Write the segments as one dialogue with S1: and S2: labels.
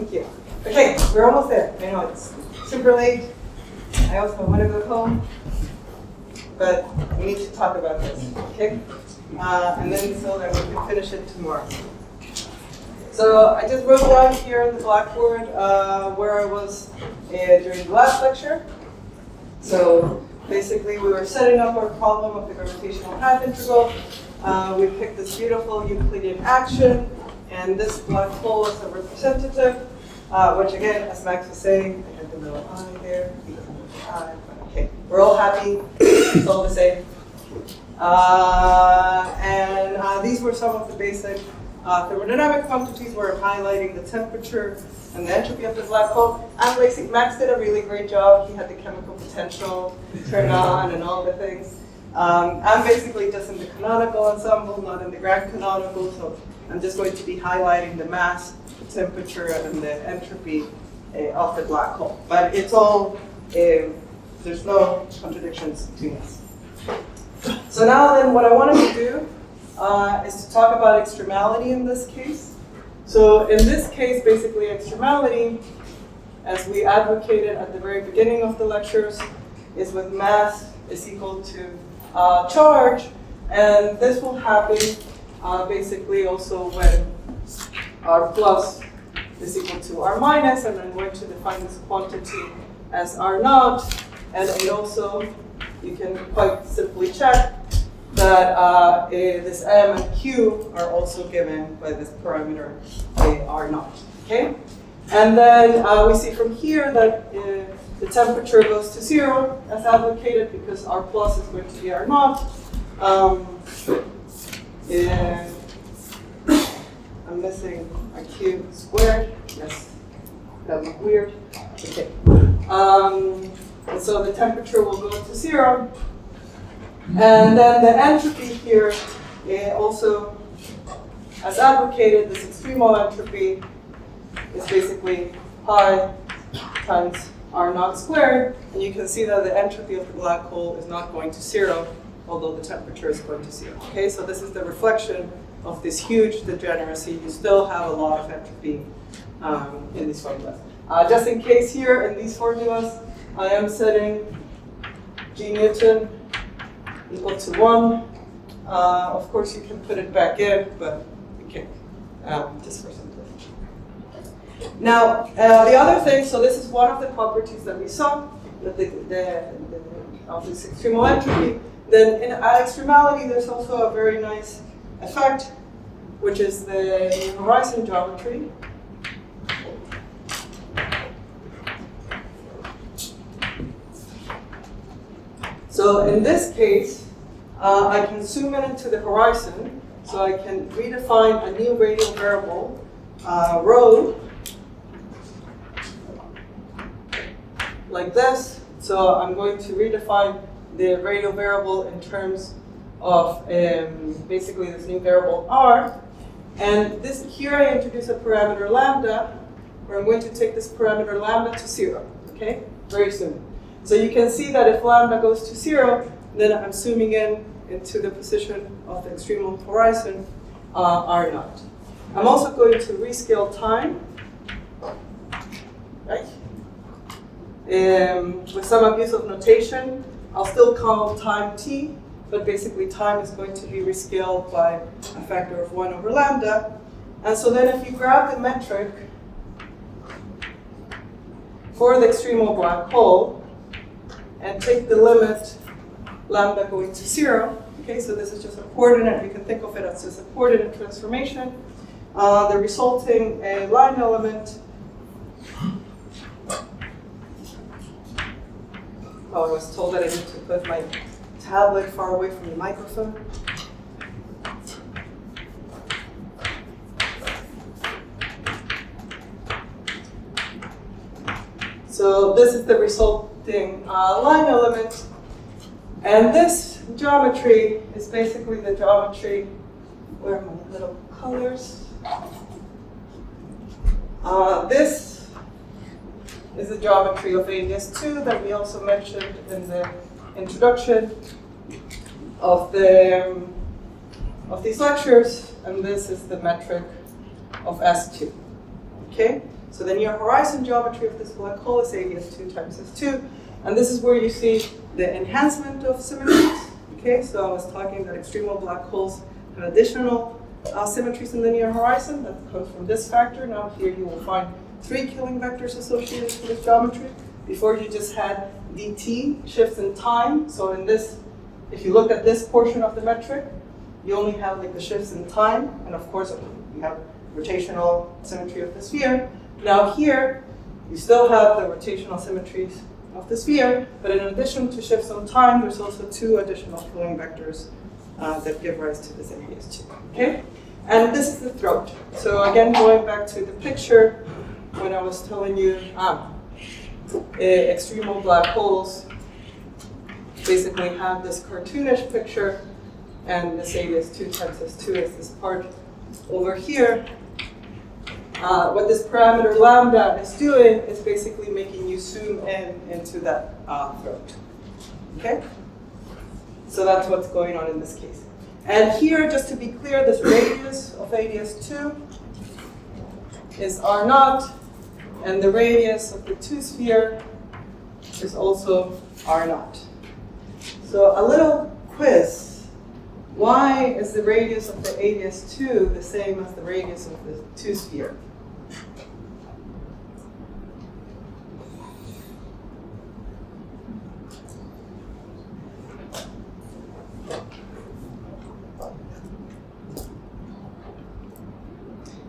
S1: Thank you. Okay, we're almost there. I know it's super late. I also want to go home, but we need to talk about this, okay? And then so that we can finish it tomorrow. So I just wrote down here on the blackboard where I was during the last lecture. So basically we were setting up our problem of the gravitational path integral. We picked this beautiful Euclidean action, and this black hole is a representative, which again, as Max was saying, I had the little eye there, but okay, we're all happy, it's all the same. And these were some of the basic thermodynamic quantities where I'm highlighting the temperature and the entropy of the black hole. And basically, Max did a really great job. He had the chemical potential turned on and all the things. I'm basically just in the canonical ensemble, not in the grand canonical, so I'm just going to be highlighting the mass, the temperature, and the entropy of the black hole. But it's all, there's no contradictions between us. So now then, what I wanted to do is to talk about extremality in this case. So in this case, basically extremality, as we advocated at the very beginning of the lectures, is with mass is equal to charge, and this will happen basically also when R plus is equal to R minus, and I'm going to define this quantity as R naught, and it also, you can quite simply check that this M and Q are also given by this parameter R naught, okay? And then we see from here that the temperature goes to 0 as advocated because R plus is going to be R naught. And I'm missing a Q squared. Yes, that looked weird. Okay. And so the temperature will go to 0. And then the entropy here also, as advocated, this extremal entropy is basically pi times R naught squared. And you can see that the entropy of the black hole is not going to 0, although the temperature is going to 0. Okay, so this is the reflection of this huge degeneracy. You still have a lot of entropy in these formulas. Just in case here, in these formulas, I am setting G Newton equal to 1. Of course, you can put it back in, but we can't, just for simplicity. Now, the other thing, so this is one of the properties that we saw, that of this extremal entropy. Then at extremality, there's also a very nice effect, which is the horizon geometry. So in this case, I can zoom in into the horizon, so I can redefine a new radial variable, rho, like this. So I'm going to redefine the radial variable in terms of basically this new variable r. And this here I introduce a parameter lambda, where I'm going to take this parameter lambda to 0, okay? Very soon. So you can see that if lambda goes to 0, then I'm zooming in into the position of the extremal horizon, R naught. I'm also going to rescale time, right? With some abuse of notation, I'll still call time t, but basically time is going to be rescaled by a factor of 1 over lambda. And so then if you grab the metric for the extremal black hole, and take the limit lambda going to 0. Okay, so this is just a coordinate. You can think of it as just a coordinate transformation. The resulting line element. Oh, I was told that I need to put my tablet far away from the microphone. So this is the resulting line element. And this geometry is basically the geometry, where are my little colors? This is the geometry of ADS2 that we also mentioned in the introduction of these lectures, and this is the metric of S2. Okay, So the near horizon geometry of this black hole is ADS2 times S2. And this is where you see the enhancement of symmetries. Okay, so I was talking that extremal black holes have additional symmetries in the near horizon. That comes from this factor. Now here you will find 3 killing vectors associated with this geometry. Before you just had dt, shifts in time. So in this, if you look at this portion of the metric, you only have like the shifts in time. And of course, you have rotational symmetry of the sphere. Now here, you still have the rotational symmetries of the sphere, but in addition to shifts in time, there's also 2 additional killing vectors that give rise to this ADS2. Okay? And this is the throat. So again, going back to the picture, when I was telling you extremal black holes basically have this cartoonish picture, and this ADS2 times S2 is this part over here. What this parameter lambda is doing is basically making you zoom in into that throat. Okay? So that's what's going on in this case. And here, just to be clear, this radius of ADS2 is R0, and the radius of the 2 sphere is also R0. So a little quiz. Why is the radius of the ADS2 the same as the radius of the 2 sphere?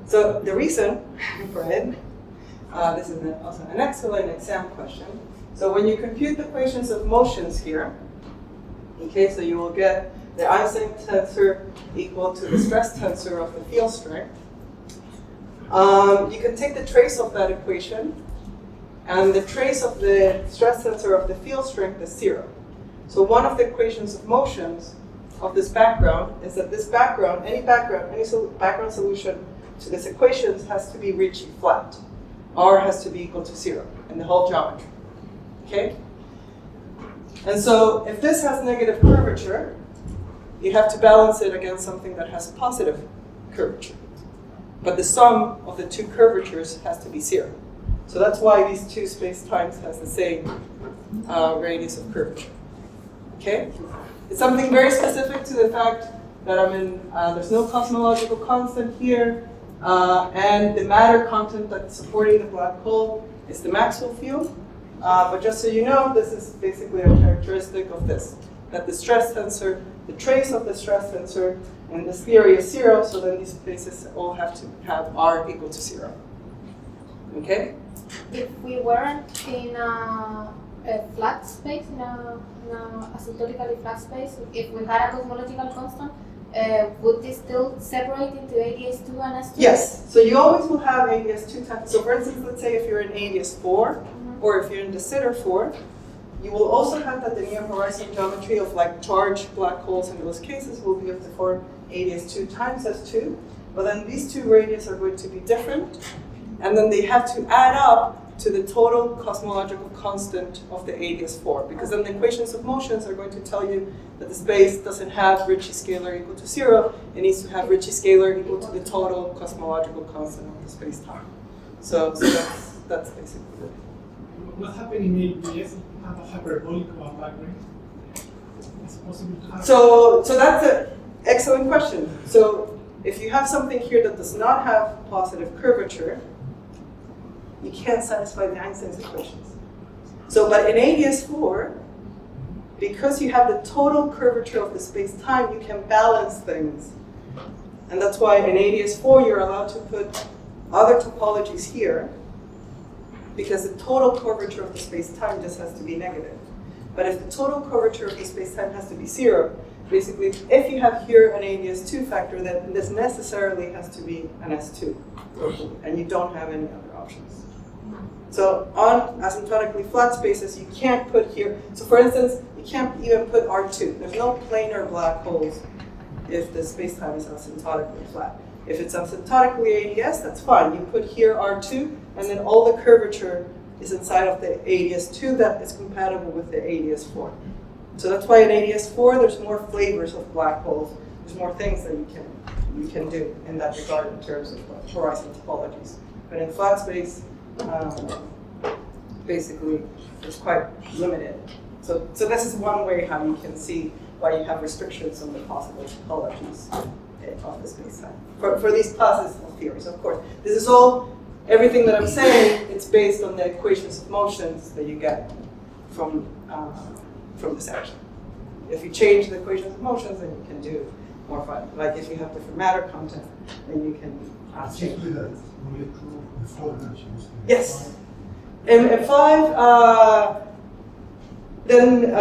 S1: So the reason for it, this is also an excellent exam question. So when you compute the equations of motions here, okay, so you will get the Einstein tensor equal to the stress tensor of the field strength. You can take the trace of that equation, and the trace of the stress tensor of the field strength is 0. So one of the equations of motions of this background is that this background, any background solution to this equation has to be Ricci flat. R has to be equal to 0 in the whole geometry. Okay? And so if this has negative curvature, you have to balance it against something that has positive curvature. But the sum of the 2 curvatures has to be 0. So that's why these 2 space-times has the same radius of curvature. Okay? It's something very specific to the fact that there's no cosmological constant here, and the matter content that's supporting the black hole is the Maxwell field. But just so you know, this is basically a characteristic of this, that the stress tensor, the trace of the stress tensor in this theory is 0, so then these spaces all have to have R equal to 0. Okay?
S2: If we weren't in a flat space, in a asymptotically flat space, if we had a cosmological constant, would this still separate into ADS2 and S2?
S1: Yes. So you always will have ADS2 times. So for instance, let's say if you're in ADS4, or if you're in de Sitter 4, you will also have that the near horizon geometry of like charged black holes in those cases will be of the form ADS2 times S2. But then these 2 radius are going to be different, and then they have to add up to the total cosmological constant of the ADS4, because then the equations of motions are going to tell you that the space doesn't have Ricci scalar equal to 0. It needs to have Ricci scalar equal to the total cosmological constant of the space-time. So that's basically it.
S3: What happened in ABS if you have a hyperbolic background? It's possible to have.
S1: So that's an excellent question. So if you have something here that does not have positive curvature, you can't satisfy the Einstein's equations. So, but in ADS4, because you have the total curvature of the space-time, you can balance things. And that's why in ADS4, you're allowed to put other topologies here, because the total curvature of the space-time just has to be negative. But if the total curvature of the space-time has to be 0, basically, if you have here an ADS2 factor, then this necessarily has to be an S2, and you don't have any other options. So on asymptotically flat spaces, you can't put here, so for instance, you can't even put R2. There's no planar black holes if the space-time is asymptotically flat. If it's asymptotically ADS, that's fine. You put here R2, and then all the curvature is inside of the ADS2 that is compatible with the ADS4. So that's why in ADS4, there's more flavors of black holes. There's more things that you can do in that regard in terms of horizon topologies. But in flat space, basically is quite limited. So this is one way how you can see why you have restrictions on the possible topologies of the space-time for these classes of theories. Of course, this is all, everything that I'm saying, it's based on the equations of motions that you get from this action. If you change the equations of motions, then you can do more fun. Like if you have different matter content, then you can change.
S4: Simply that only true before dimensions.
S1: Yes. In 5, then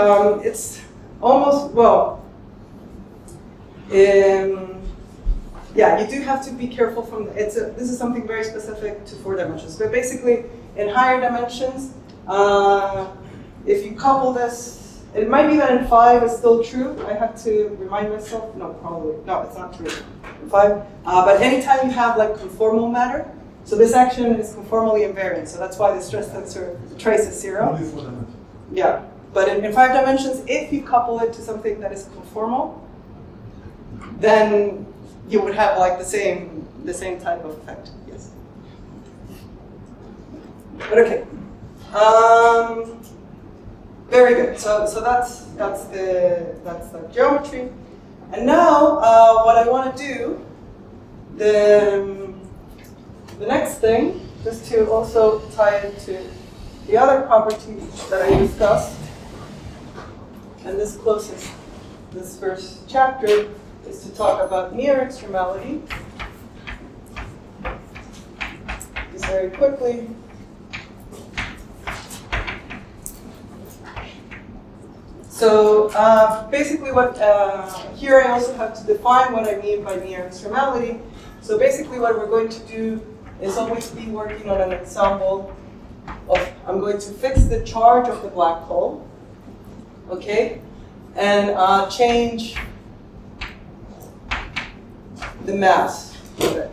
S1: it's almost, well, yeah, you do have to be careful from, this is something very specific to 4 dimensions. But basically, in higher dimensions, if you couple this, it might be that in 5 it's still true. I have to remind myself, no, probably, no, it's not true in 5. But anytime you have like conformal matter, so this action is conformally invariant, so that's why the stress tensor trace is 0.
S4: Only 4 dimensions.
S1: Yeah, but in 5 dimensions, if you couple it to something that is conformal, then you would have like the same type of effect. Yes. But okay. Very good. So that's the geometry. And now what I want to do, the next thing, just to also tie it to the other property that I discussed, and this closes this first chapter, is to talk about near-extremality. Just very quickly. So basically what, here I also have to define what I mean by near-extremality. So basically what we're going to do is always be working on an example of, I'm going to fix the charge of the black hole, okay, and change the mass of it,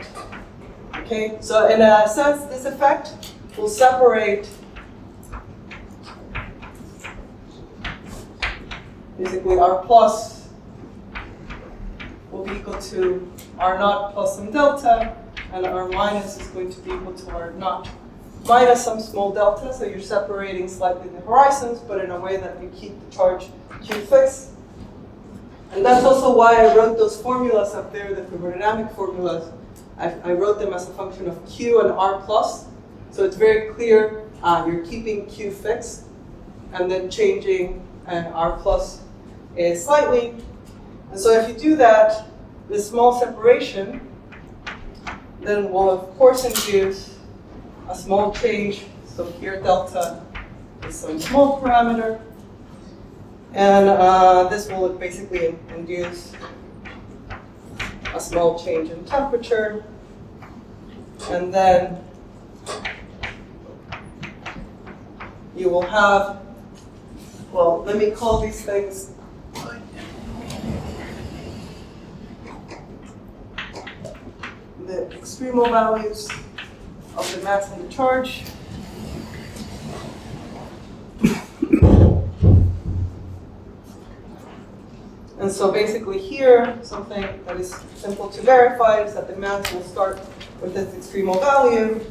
S1: okay? So in a sense, this effect will separate basically R plus will be equal to R naught plus some delta, and R minus is going to be equal to R naught minus some small delta, so you're separating slightly the horizons, but in a way that you keep the charge Q fixed. And that's also why I wrote those formulas up there, the thermodynamic formulas. I wrote them as a function of Q and R plus, so it's very clear you're keeping Q fixed, and then changing R plus slightly. And so if you do that, this small separation then will of course induce a small change. So here delta is some small parameter, and this will basically induce a small change in temperature, and then you will have, well, let me call these things the extremal values of the mass and the charge. And so basically here, something that is simple to verify is that the mass will start with its extremal value,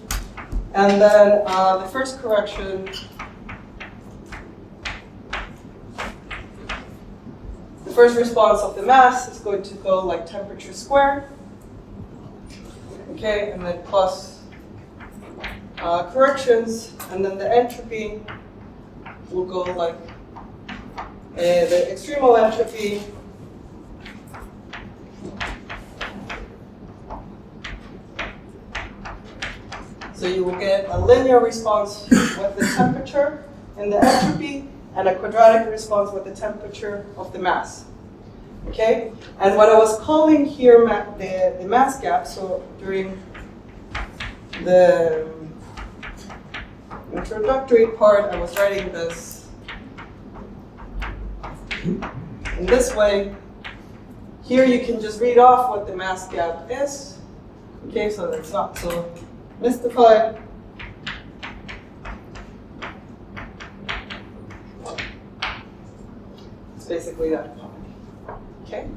S1: and then the first correction, the first response of the mass is going to go like temperature squared, okay, and then plus corrections, and then the entropy will go like the extremal entropy so you will get a linear response with the temperature and the entropy, and a quadratic response with the temperature of the mass. Okay? And what I was calling here the mass gap, so during the introductory part, I was writing this in this way. Here you can just read off what the mass gap is. Okay, so that's not so mystified. It's basically that quantity. Okay?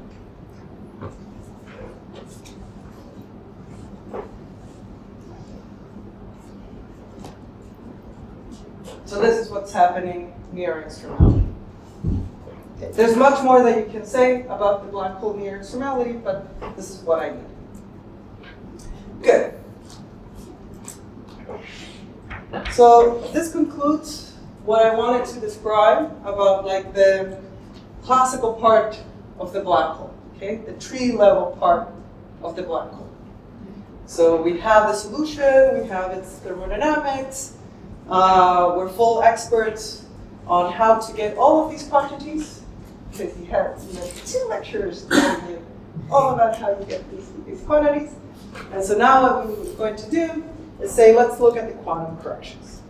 S1: So this is what's happening near extremality. Okay. There's much more that you can say about the black hole near extremality, but this is what I need. Good. So this concludes what I wanted to describe about like the classical part of the black hole, okay? The tree level part of the black hole. So we have the solution, we have its thermodynamics, we're full experts on how to get all of these quantities, because you have 2 lectures telling you all about how you get these quantities. And so now what we're going to do is say, let's look at the quantum corrections.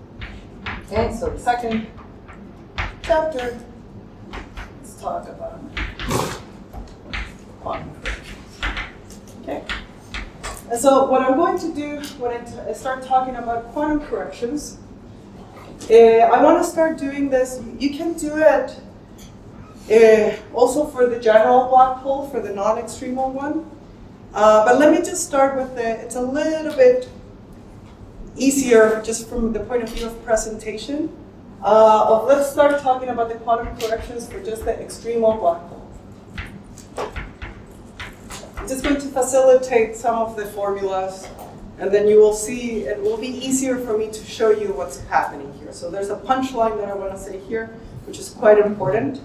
S1: Okay, so the second chapter, let's talk about quantum corrections. Okay. And so what I'm going to do when I start talking about quantum corrections, I want to start doing this. You can do it also for the general black hole, for the non-extremal one. But let me just start with it's a little bit easier just from the point of view of presentation. Let's start talking about the quantum corrections for just the extremal black hole. I'm just going to facilitate some of the formulas, and then you will see it will be easier for me to show you what's happening here. So there's a punchline that I want to say here, which is quite important,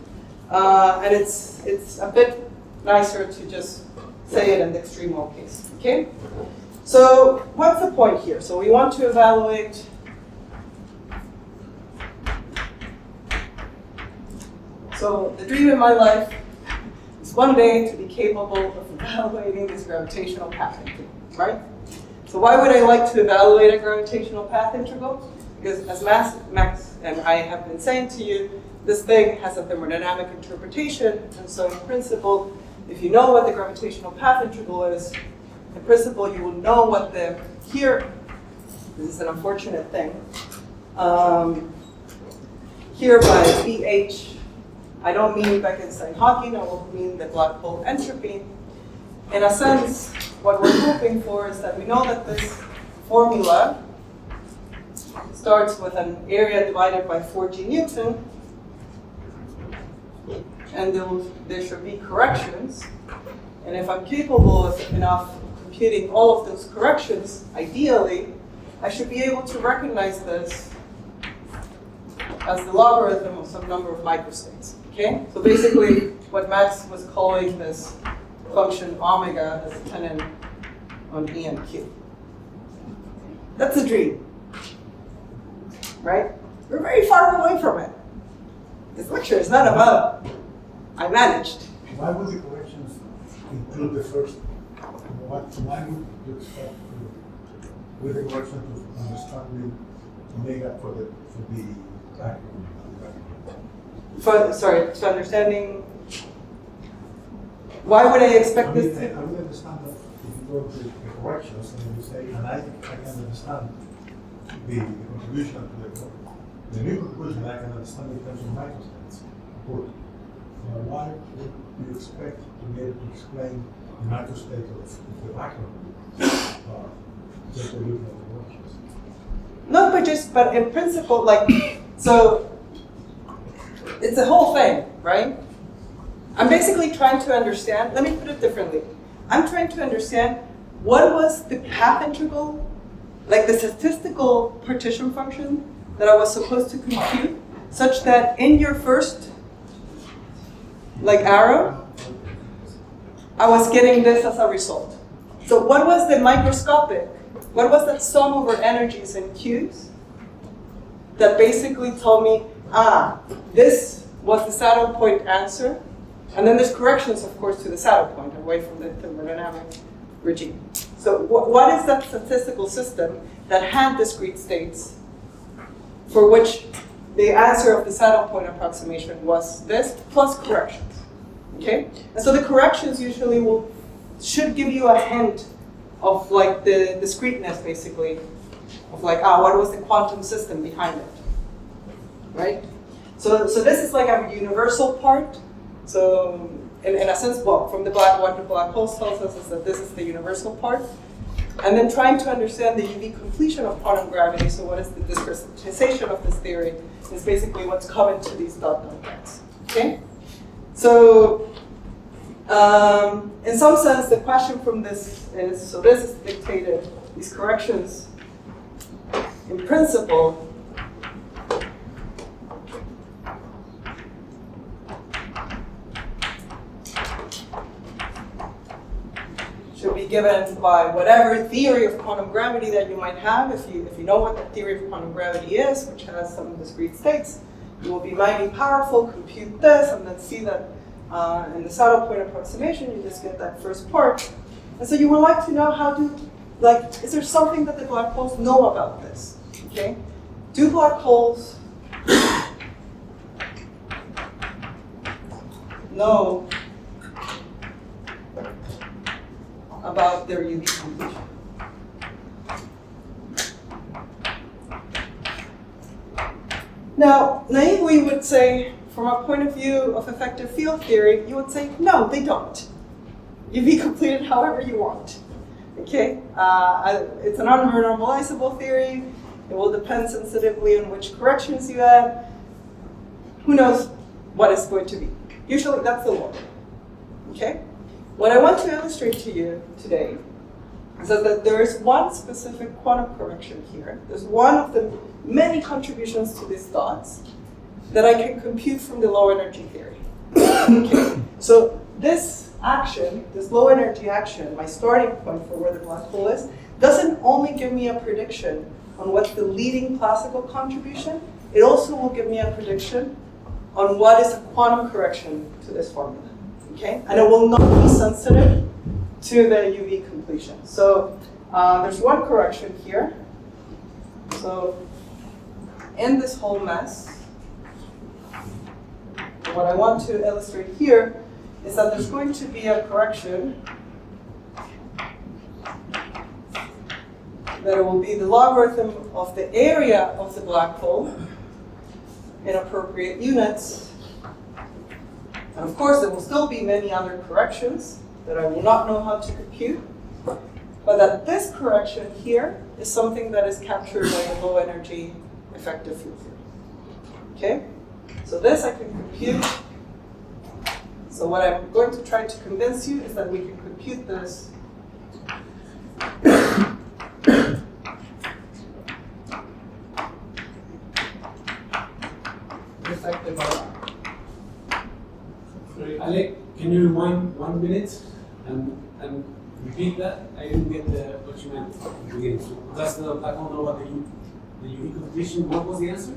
S1: and it's a bit nicer to just say it in the extremal case, okay? So what's the point here? So we want to evaluate so the dream in my life is one day to be capable of evaluating this gravitational path integral, right? So why would I like to evaluate a gravitational path integral? Because as Max and I have been saying to you, this thing has a thermodynamic interpretation, and so in principle, if you know what the gravitational path integral is, in principle, you will know what here, this is an unfortunate thing, here by pH, I don't mean Bekenstein-Hawking, I will mean the black hole entropy. In a sense, what we're hoping for is that we know that this formula starts with an area divided by 4g Newton, and there should be corrections. And if I'm capable of enough computing all of those corrections, ideally, I should be able to recognize this as the logarithm of some number of microstates. Okay? So basically, what Max was calling this function omega is dependent on E and Q. That's a dream. Right? We're very far away from it. This lecture is not about I managed.
S4: Why would the corrections include the first? Why would you expect with the correction to understand the omega for the background?
S1: To understanding, why would I expect this?
S4: I would understand that if you go to the corrections and you say, and I can understand the contribution to the new conclusion, I can understand in terms of microstates. Good. Why would you expect to be able to explain the microstate of the background just by looking at the corrections?
S1: Not but in principle, so it's a whole thing, right? I'm basically trying to understand, let me put it differently. I'm trying to understand what was the path integral, like the statistical partition function that I was supposed to compute, such that in your first arrow, I was getting this as a result. So what was the microscopic, what was that sum over energies in Q's that basically told me, this was the saddle point answer, and then there's corrections, of course, to the saddle point away from the thermodynamic regime. So what is that statistical system that had discrete states for which the answer of the saddle point approximation was this plus corrections? Okay, and so the corrections usually should give you a hint of the discreteness, basically, of what was the quantum system behind it, right? So this is like a universal part. So in a sense, from what the black hole tells us is that this is the universal part. and then trying to understand the UV completion of quantum gravity, so what is the discretization of this theory, is basically what's common to these dot bands. Okay? So, in some sense, the question from this is, so this is dictated, these corrections, in principle, should be given by whatever theory of quantum gravity that you might have. If you know what the theory of quantum gravity is, which has some discrete states, you will be mighty powerful, compute this, and then see that in the saddle point approximation, you just get that first part. And so you would like to know how to, like, is there something that the black holes know about this? Okay? Do black holes know about their UV completion? Now, naively would say, from a point of view of effective field theory, you would say, no, they don't. UV completed however you want. Okay? It's an unrenormalizable theory. It will depend sensitively on which corrections you add. Who knows what it's going to be? Usually that's the law. Okay? What I want to illustrate to you today is that there is one specific quantum correction here. There's one of the many contributions to these dots that I can compute from the low energy theory. Okay. So this action, this low energy action, my starting point for where the black hole is, doesn't only give me a prediction on what's the leading classical contribution, it also will give me a prediction on what is a quantum correction to this formula. Okay? And it will not be sensitive to the UV completion. So there's one correction here. So in this whole mess, what I want to illustrate here is that there's going to be a correction that it will be the logarithm of the area of the black hole in appropriate units. And of course, there will still be many other corrections that I will not know how to compute, but that this correction here is something that is captured by a low energy effective field theory. Okay? So this I can compute. So what I'm going to try to convince you is that we can compute this effective R.
S5: Sorry, Ale, can you rewind 1 minute and repeat that? I didn't get what you meant at the beginning. So that's the black hole know about the UV completion. What was the answer?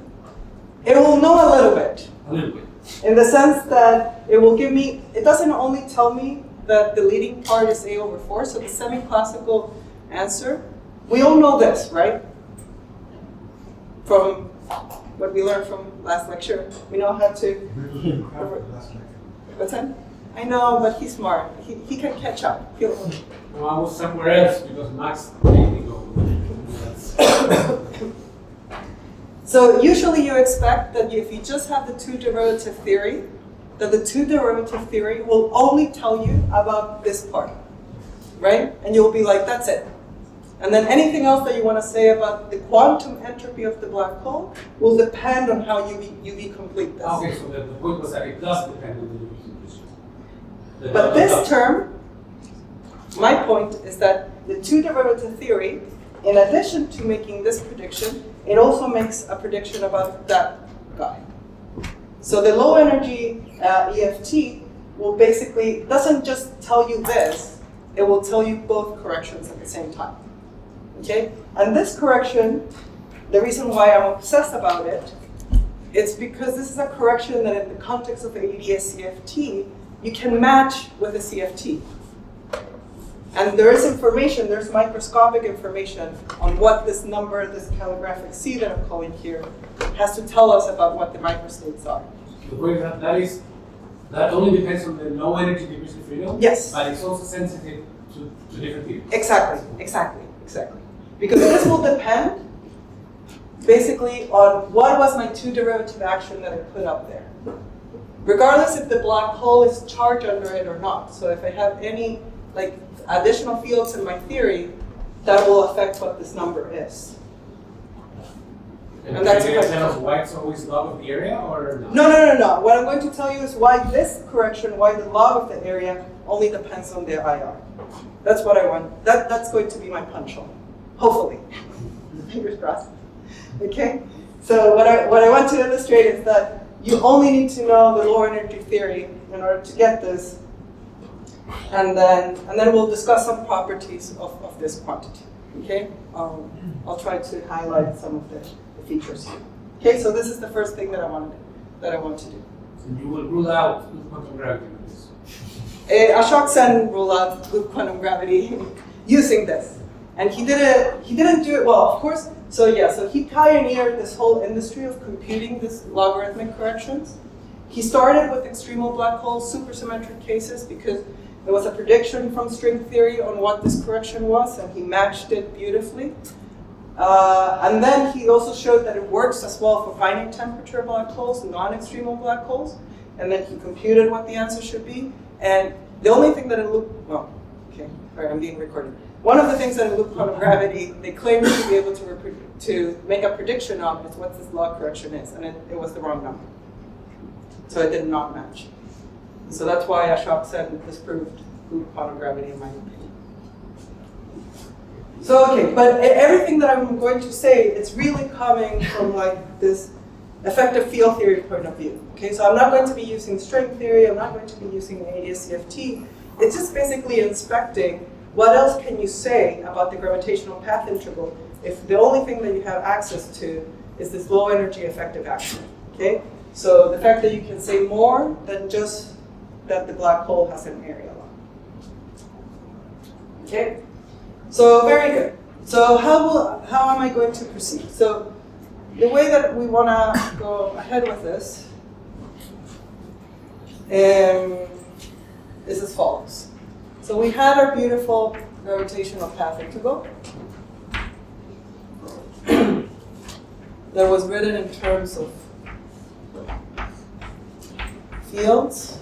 S1: It will know a little bit.
S5: A little bit.
S1: In the sense that it will give me, it doesn't only tell me that the leading part is A over 4, so the semi-classical answer, we all know this, right? From what we learned from last lecture. We know how to, what's that? I know, but he's smart. He can catch up. He'll,
S5: No, I was somewhere else because Max made me go.
S1: So usually you expect that if you just have the two derivative theory, that the two derivative theory will only tell you about this part, right? And you'll be like, that's it. And then anything else that you want to say about the quantum entropy of the black hole will depend on how UV complete this.
S5: Okay, so the point was that it does depend on the UV completion.
S1: But this term, my point is that the two derivative theory, in addition to making this prediction, it also makes a prediction about that guy. So the low energy EFT will basically, doesn't just tell you this, it will tell you both corrections at the same time. Okay? And this correction, the reason why I'm obsessed about it, it's because this is a correction that in the context of ADS CFT, you can match with a CFT. And there is information, there's microscopic information on what this number, this calligraphic C that I'm calling here, has to tell us about what the microstates are.
S5: The point is that only depends on the low energy diffusion freedom.
S1: Yes.
S5: But it's also sensitive to different theories.
S1: Exactly. Because this will depend basically on what was my two derivative action that I put up there. Regardless if the black hole is charged under it or not. So if I have any like additional fields in my theory, that will affect what this number is.
S5: And
S1: that's
S5: are you going to
S1: quite
S5: tell us why it's always log of the area or not?
S1: No. What I'm going to tell you is why this correction, why the log of the area only depends on the IR. That's what I want. That's going to be my punchline. Hopefully. Fingers crossed. Okay? So what I want to illustrate is that you only need to know the low energy theory in order to get this. And then we'll discuss some properties of this quantity. Okay? I'll try to highlight some of the features here. Okay, so this is the first thing that I want to do.
S5: So you will rule out with quantum gravity with this.
S1: Ashok Sen ruled out loop quantum gravity using this. And he didn't do it well, of course. So he pioneered this whole industry of computing these logarithmic corrections. He started with extremal black holes, supersymmetric cases, because there was a prediction from string theory on what this correction was, and he matched it beautifully. And then he also showed that it works as well for finite temperature black holes, non-extremal black holes. And then he computed what the answer should be. And the only thing that in loop, I'm being recorded. One of the things that in loop quantum gravity, they claim to be able to make a prediction of is what this log correction is. And it was the wrong number. So it did not match. So that's why Ashok Sen disproved loop quantum gravity in my opinion. So, okay, but everything that I'm going to say, it's really coming from like this effective field theory point of view. Okay, so I'm not going to be using string theory, I'm not going to be using ADS-CFT. It's just basically inspecting what else can you say about the gravitational path integral if the only thing that you have access to is this low energy effective action. Okay, so the fact that you can say more than just that the black hole has an area line. Okay. So very good. So how am I going to proceed? So the way that we want to go ahead with this is as follows. So we had our beautiful gravitational path integral that was written in terms of fields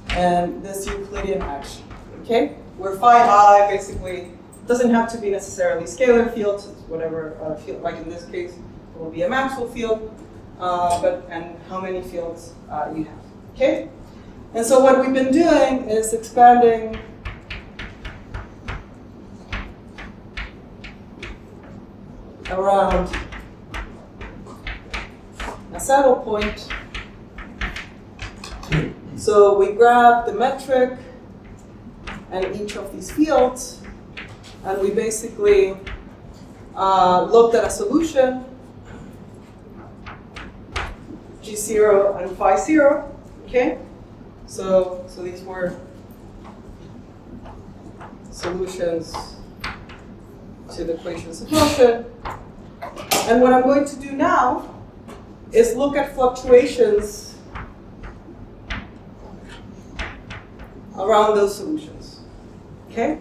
S1: and this Euclidean action. Okay, where phi I basically doesn't have to be necessarily scalar fields, it's whatever field, like in this case, it will be a Maxwell field, and how many fields you have. Okay, and so what we've been doing is expanding around a saddle point. So we grab the metric and each of these fields, and we basically looked at a solution, G0 and phi 0, okay? So these were solutions to the equations of motion. And what I'm going to do now is look at fluctuations around those solutions. Okay?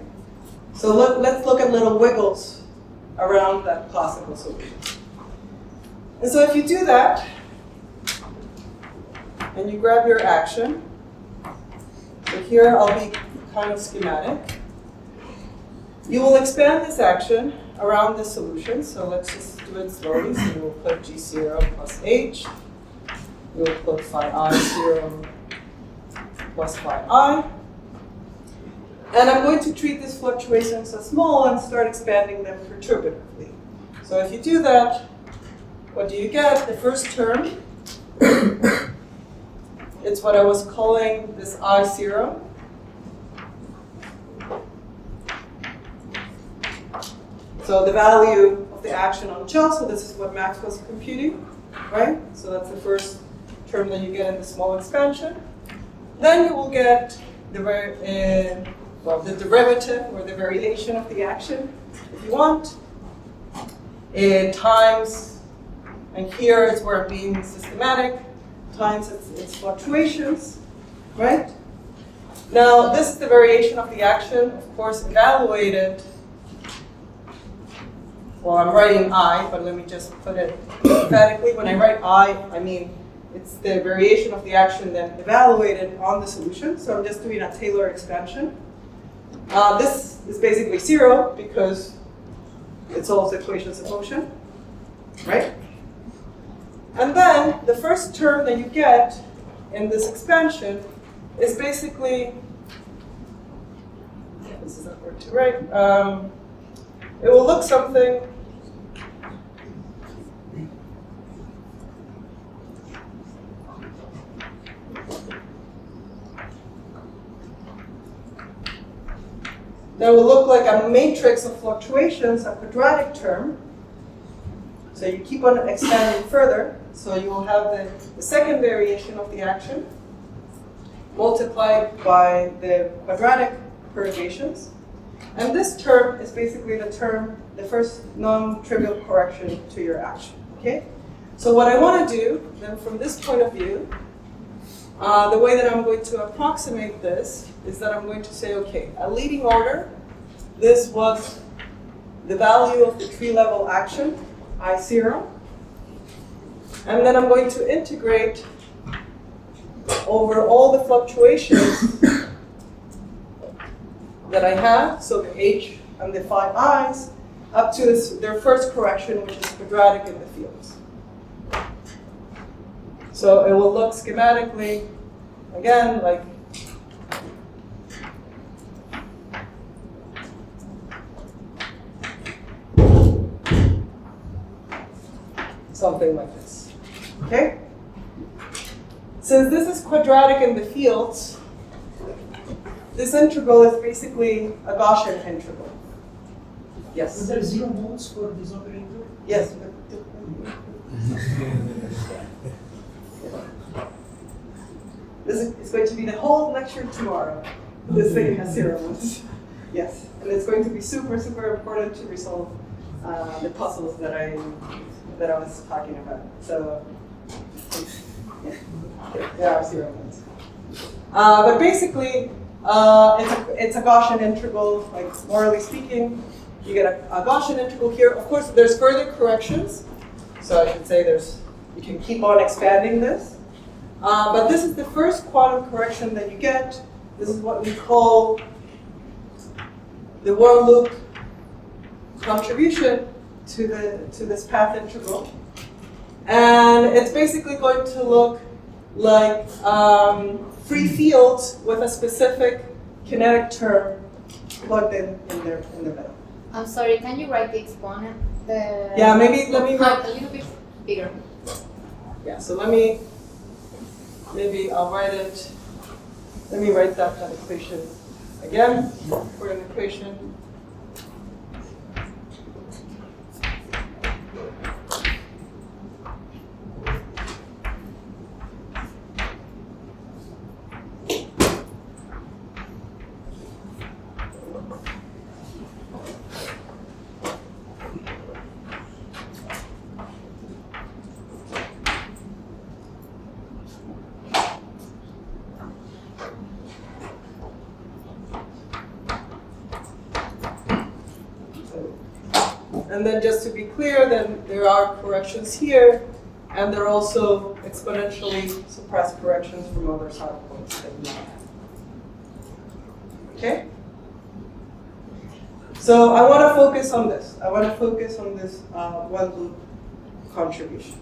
S1: So let's look at little wiggles around that classical solution. And so if you do that, and you grab your action, so here I'll be kind of schematic. You will expand this action around the solution, so let's just do it slowly. So we'll put G0 plus H, we'll put phi I0 plus phi I. And I'm going to treat these fluctuations as small and start expanding them perturbatively. So if you do that, what do you get? The first term, it's what I was calling this I0. So the value of the action on gel, so this is what Max was computing, right? So that's the first term that you get in the small expansion. Then you will get the derivative or the variation of the action, if you want, times, and here is where I'm being systematic, times its fluctuations, right? Now, this is the variation of the action, of course, evaluated. Well, I'm writing I, but let me just put it emphatically. When I write I mean it's the variation of the action then evaluated on the solution. So I'm just doing a Taylor expansion. This is basically 0 because it solves equations of motion, right? And then the first term that you get in this expansion is basically, this is not word to write, it will look something that will look like a matrix of fluctuations, a quadratic term. So you keep on expanding further. So you will have the second variation of the action multiplied by the quadratic perturbations. And this term is basically the first non-trivial correction to your action, okay? So what I want to do, then from this point of view, the way that I'm going to approximate this is that I'm going to say, okay, a leading order, this was the value of the tree level action, I0. And then I'm going to integrate over all the fluctuations that I have, so the h and the phi i's, up to their first correction, which is quadratic in the fields. So it will look schematically, again, like something like this, okay? Since this is quadratic in the fields, this integral is basically a Gaussian integral. Yes?
S3: Are there 0 modes for this operator?
S1: Yes. This is going to be the whole lecture tomorrow. This thing has 0 modes. Yes, and it's going to be super, super important to resolve the puzzles that I was talking about. So, yeah, there are 0 modes. But basically, it's a Gaussian integral, like morally speaking. You get a Gaussian integral here. Of course, there's further corrections. So I should say you can keep on expanding this. But this is the first quantum correction that you get. This is what we call the one loop contribution to this path integral. And it's basically going to look like free fields with a specific kinetic term plugged in the middle.
S2: I'm sorry, can you write the exponent?
S1: Yeah, maybe let me write
S2: a little bit bigger.
S1: Yeah, so maybe I'll write it. Let me write that equation again for an equation. And then just to be clear, then there are corrections here, and there are also exponentially suppressed corrections from other side points that you have. Okay? So I want to focus on this. I want to focus on this one loop contribution.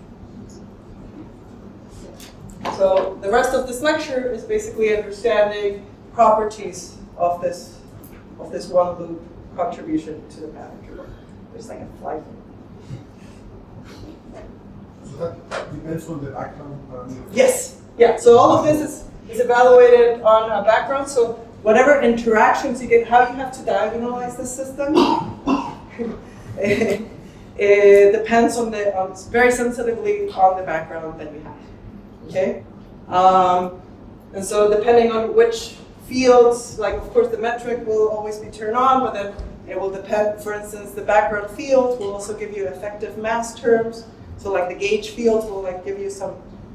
S1: So the rest of this lecture is basically understanding properties of this one loop contribution to the path integral. There's like a fly.
S4: So that depends on the background parameter?
S1: Yes. Yeah. So all of this is evaluated on a background. So whatever interactions you get, how you have to diagonalize the system, it depends on very sensitively on the background that you have. Okay. And so depending on which fields, like of course the metric will always be turned on, but then it will depend, for instance, the background field will also give you effective mass terms. So like the gauge field will like give you some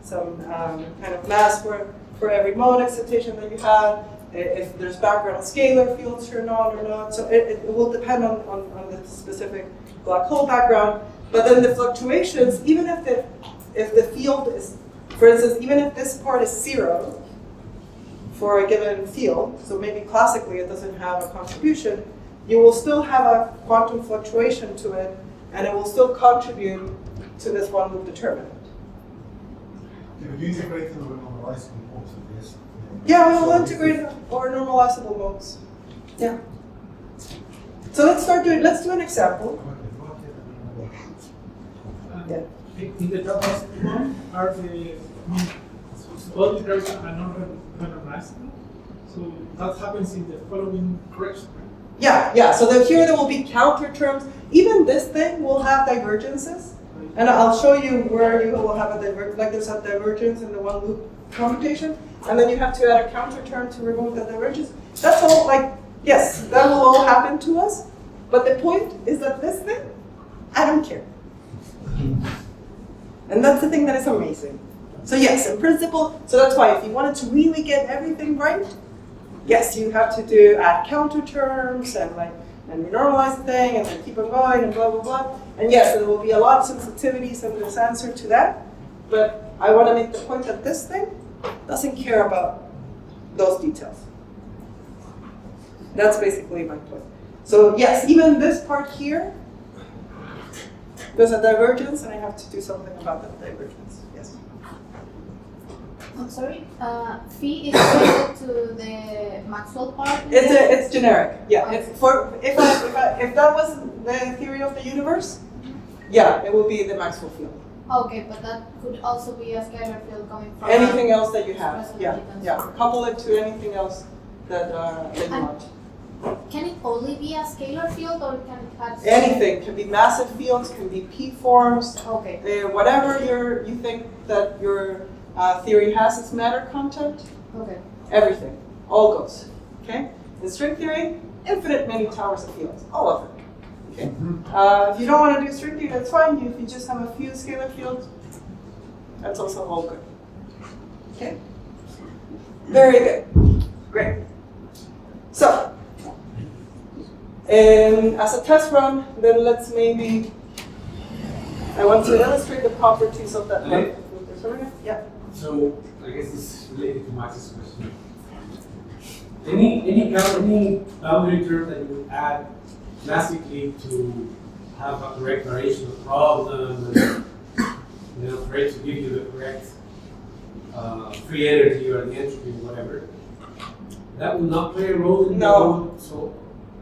S1: kind of mass for every mode excitation that you have. If there's background scalar fields turned on or not. So it will depend on the specific black hole background. But then the fluctuations, even if the field is, for instance, even if this part is 0, for a given field, so maybe classically it doesn't have a contribution, you will still have a quantum fluctuation to it, and it will still contribute to this one loop determinant.
S4: Can we integrate them with normalized components of this?
S1: Yeah, we'll integrate our normalizable modes. Yeah. So let's do an example. Yeah.
S3: In the top one are all the curves are not randomizable. So that happens in the following correction.
S1: Yeah. So here there will be counter terms. Even this thing will have divergences. And I'll show you where you will have a divergence, like there's a divergence in the one loop computation, and then you have to add a counter term to remove the divergence. That's all, like, yes, that will all happen to us, but the point is that this thing, I don't care. And that's the thing that is amazing. So yes, in principle, so that's why if you wanted to really get everything right, yes, you have to add counter terms and you normalize the thing and then keep on going and blah, blah, blah. And yes, there will be a lot of sensitivities in this answer to that, but I want to make the point that this thing doesn't care about those details. That's basically my point. So yes, even this part here, there's a divergence and I have to do something about that divergence. Yes.
S2: I'm sorry. Phi is related to the Maxwell part.
S1: It's generic. Yeah. It's if that was the theory of the universe, yeah, it would be the Maxwell field.
S2: Okay, but that could also be a scalar field coming from
S1: Anything else that you have.
S2: expressed
S1: Yeah.
S2: energy
S1: Yeah.
S2: tensor.
S1: Couple it to anything else that you want.
S2: Can it only be a scalar field, or can it have
S1: Anything can be massive fields, can be P forms,
S2: Okay.
S1: whatever you think that your theory has its matter content.
S2: Okay.
S1: Everything, all goes. Okay. In string theory, infinite many towers of fields, all of them. Okay. If you don't want to do string theory, that's fine. If you just have a few scalar fields, that's also all good. Okay. Very good. Great. So. As a test run, then let's maybe, I want to illustrate the properties of that one. Yeah.
S5: So I guess this is related to Max's question. Any boundary term that you would add classically to have a correct variation of the problem and for it to give you the correct free energy or the entropy or whatever, that will not play a role in
S1: No.
S5: So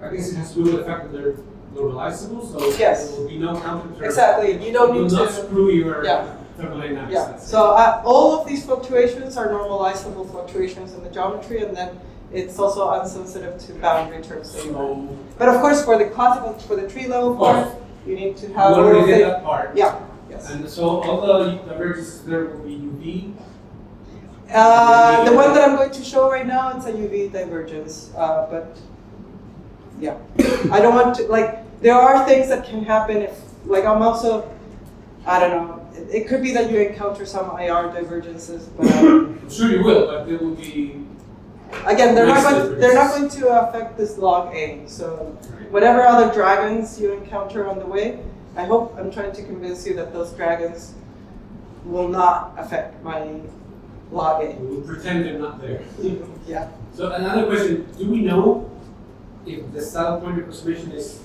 S5: I guess it has to do with the fact that they're normalizable, so
S1: Yes.
S5: there will be no counter term.
S1: Exactly. You don't
S5: It will
S1: need
S5: not
S1: to.
S5: screw your
S1: Yeah.
S5: thermodynamics.
S1: Yeah.
S5: That's
S1: So all of these fluctuations are normalizable fluctuations in the geometry, and then it's also unsensitive to boundary terms.
S5: so
S1: But of course, for the tree level
S5: Of course.
S1: part, you need to
S5: we
S1: have.
S5: already did that part.
S1: Yeah. Yes.
S5: And so all the divergences there will be UV.
S1: The one that I'm going to show right now, it's a UV divergence, but yeah, I don't want to, there are things that can happen if, I'm also, I don't know, it could be that you encounter some IR divergences, but
S5: I'm sure you will, but there will be.
S1: again, they're not
S5: Nice
S1: going to affect this log A, so whatever other dragons you encounter on the way, I'm trying to convince you that those dragons will not affect my log A.
S5: We'll pretend they're not there.
S1: Yeah.
S5: So another question: do we know if the saddle point approximation is?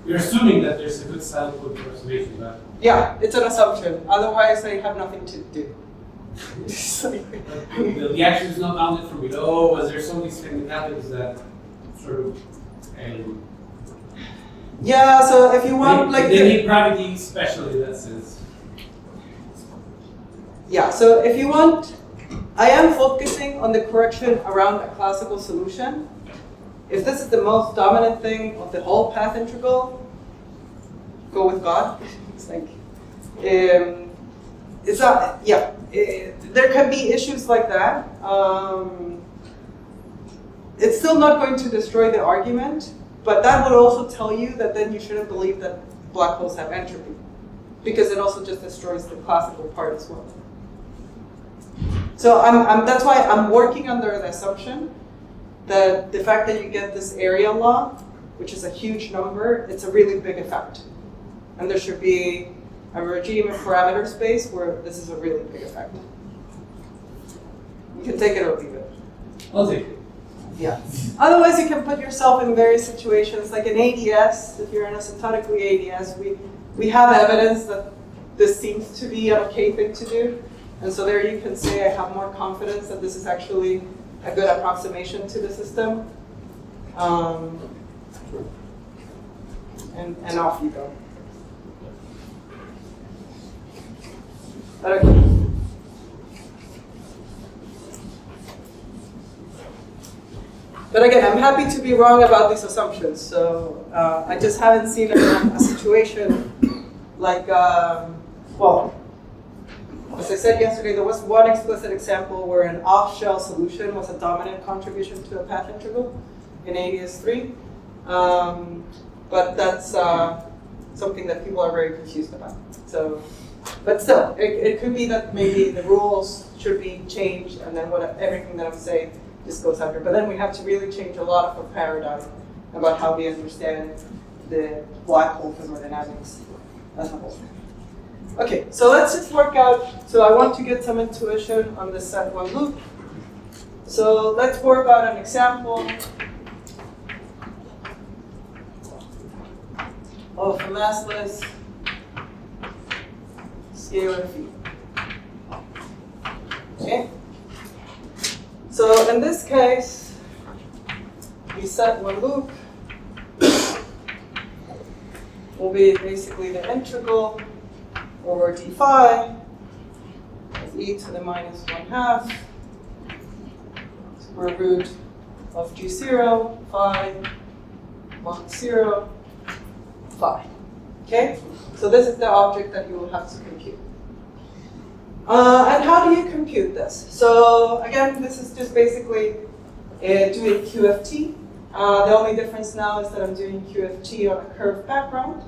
S5: You're assuming that there's a good saddle point approximation, but
S1: Yeah, it's an assumption. Otherwise, I have nothing to do.
S5: the action is not bounded from below. Was there some of these technicalities that sort of?
S1: Yeah, so if you want,
S5: they need gravity, especially in that sense.
S1: Yeah, so if you want, I am focusing on the correction around a classical solution. If this is the most dominant thing of the whole path integral, go with God. It's like, it's not, yeah, there can be issues like that. It's still not going to destroy the argument, but that would also tell you that then you shouldn't believe that black holes have entropy, because it also just destroys the classical part as well. So that's why I'm working under the assumption that the fact that you get this area law, which is a huge number, it's a really big effect. And there should be a regime of parameter space where this is a really big effect. You can take it or leave it.
S5: I'll take it.
S1: Yeah. Otherwise, you can put yourself in various situations, like in ADS. If you're in asymptotically ADS, we have evidence that this seems to be an okay thing to do. And so there you can say, I have more confidence that this is actually a good approximation to the system. And off you go. Okay. But again, I'm happy to be wrong about these assumptions. So I just haven't seen a situation like, well, as I said yesterday, there was one explicit example where an off-shell solution was a dominant contribution to a path integral in ADS3. But that's something that people are very confused about. So, but still, it could be that maybe the rules should be changed, and then everything that I'm saying just goes under. But then we have to really change a lot of our paradigm about how we understand the black hole thermodynamics as a whole. Okay, so let's just work out. So I want to get some intuition on this set one loop. So let's work out an example of a massless scalar field. Okay? So in this case, we set one loop will be basically the integral over d phi of e to the minus 1/2 square root of g0 phi mod 0 phi. Okay? So this is the object that you will have to compute. And how do you compute this? So again, this is just basically doing QFT. The only difference now is that I'm doing QFT on a curved background.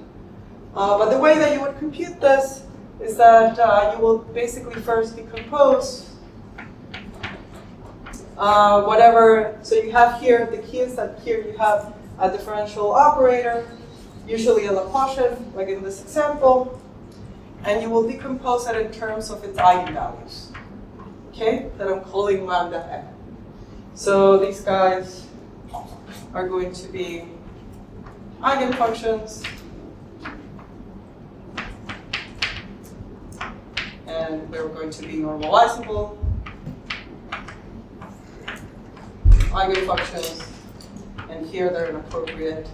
S1: But the way that you would compute this is that you will basically first decompose whatever. So you have here, the key is that here you have a differential operator, usually a Laplacian, like in this example, and you will decompose it in terms of its eigenvalues, okay, that I'm calling lambda n. So these guys are going to be eigenfunctions, and they're going to be normalizable eigenfunctions, and here they're an appropriate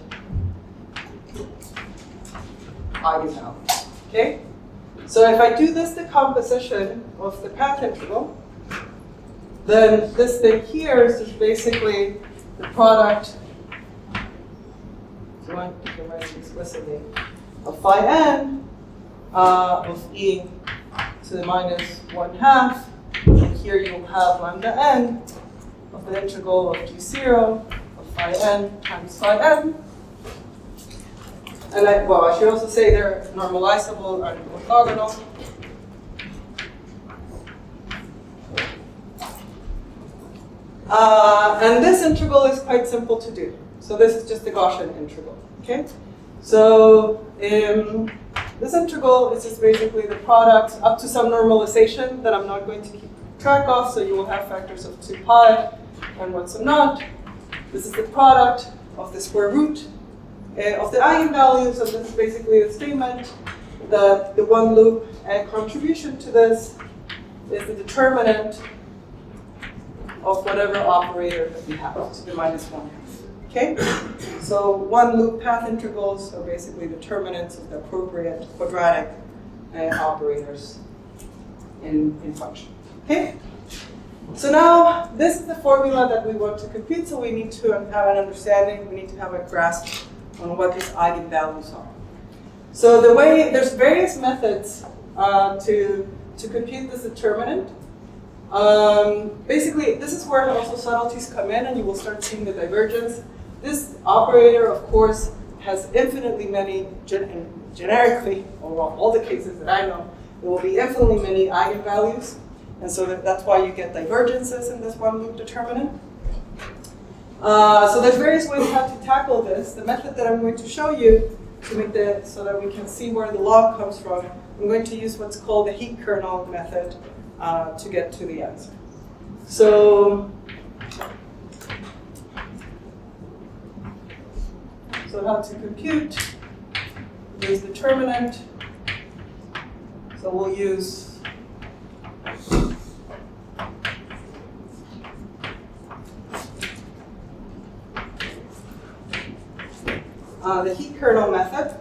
S1: eigenvalue. Okay? So if I do this decomposition of the path integral, then this thing here is just basically the product, so I can write it explicitly, of phi n of e to the minus 1/2, and here you'll have lambda n of the integral of g0 of phi n times phi n. And I should also say they're normalizable and orthogonal. And this integral is quite simple to do. So this is just the Gaussian integral. Okay? So this integral is just basically the product up to some normalization that I'm not going to keep track of. So you will have factors of 2 pi and one some not. This is the product of the square root of the eigenvalues, and this is basically the statement that the one loop contribution to this is the determinant of whatever operator that we have to the minus 1/2. Okay? So one loop path integrals are basically determinants of the appropriate quadratic operators in function. Okay? So now this is the formula that we want to compute, so we need to have an understanding, we need to have a grasp on what these eigenvalues are. So the way, there's various methods to compute this determinant. Basically, this is where also subtleties come in, and you will start seeing the divergence. This operator, of course, has infinitely many, generically, or all the cases that I know, there will be infinitely many eigenvalues, and so that's why you get divergences in this one loop determinant. So there's various ways how to tackle this. The method that I'm going to show you to make so that we can see where the log comes from, I'm going to use what's called the heat kernel method to get to the answer. So how to compute this determinant. So we'll use the heat kernel method.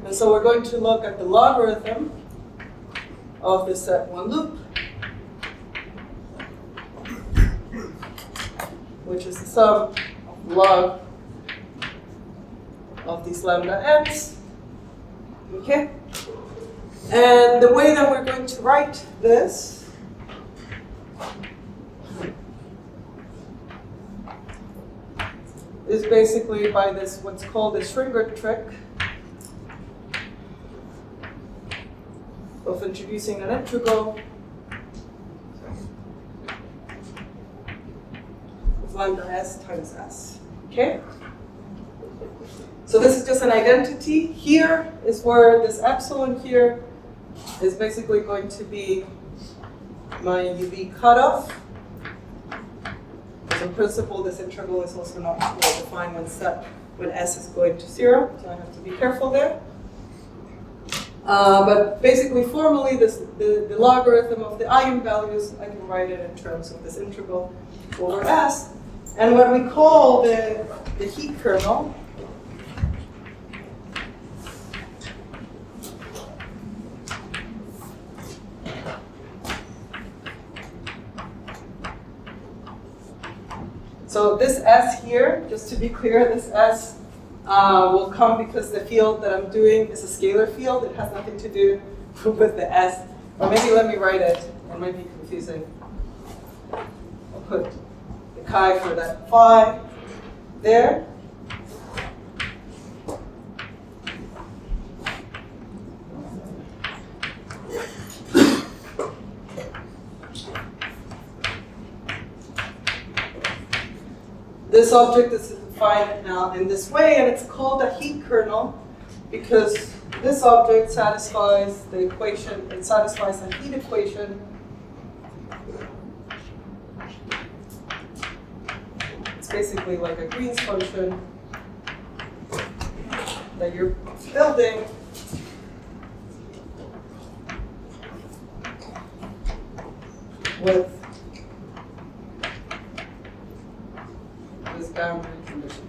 S1: And so we're going to look at the logarithm of the set 1 loop, which is the sum of log of these lambda n's. Okay? And the way that we're going to write this is basically by this, what's called the Schwinger trick of introducing an integral of lambda s times s. Okay? So this is just an identity. Here is where this epsilon here is basically going to be my UV cutoff. So in principle, this integral is also not well defined when s is going to 0, so I have to be careful there. But basically, formally, the logarithm of the eigenvalues, I can write it in terms of this integral over s. And what we call the heat kernel so this S here, just to be clear, this S will come because the field that I'm doing is a scalar field. It has nothing to do with the S. Or maybe let me write it. It might be confusing. I'll put the chi for that phi there. This object is defined now in this way, and it's called a heat kernel because this object satisfies the equation, it satisfies a heat equation. It's basically like a Green's function that you're building with this boundary condition.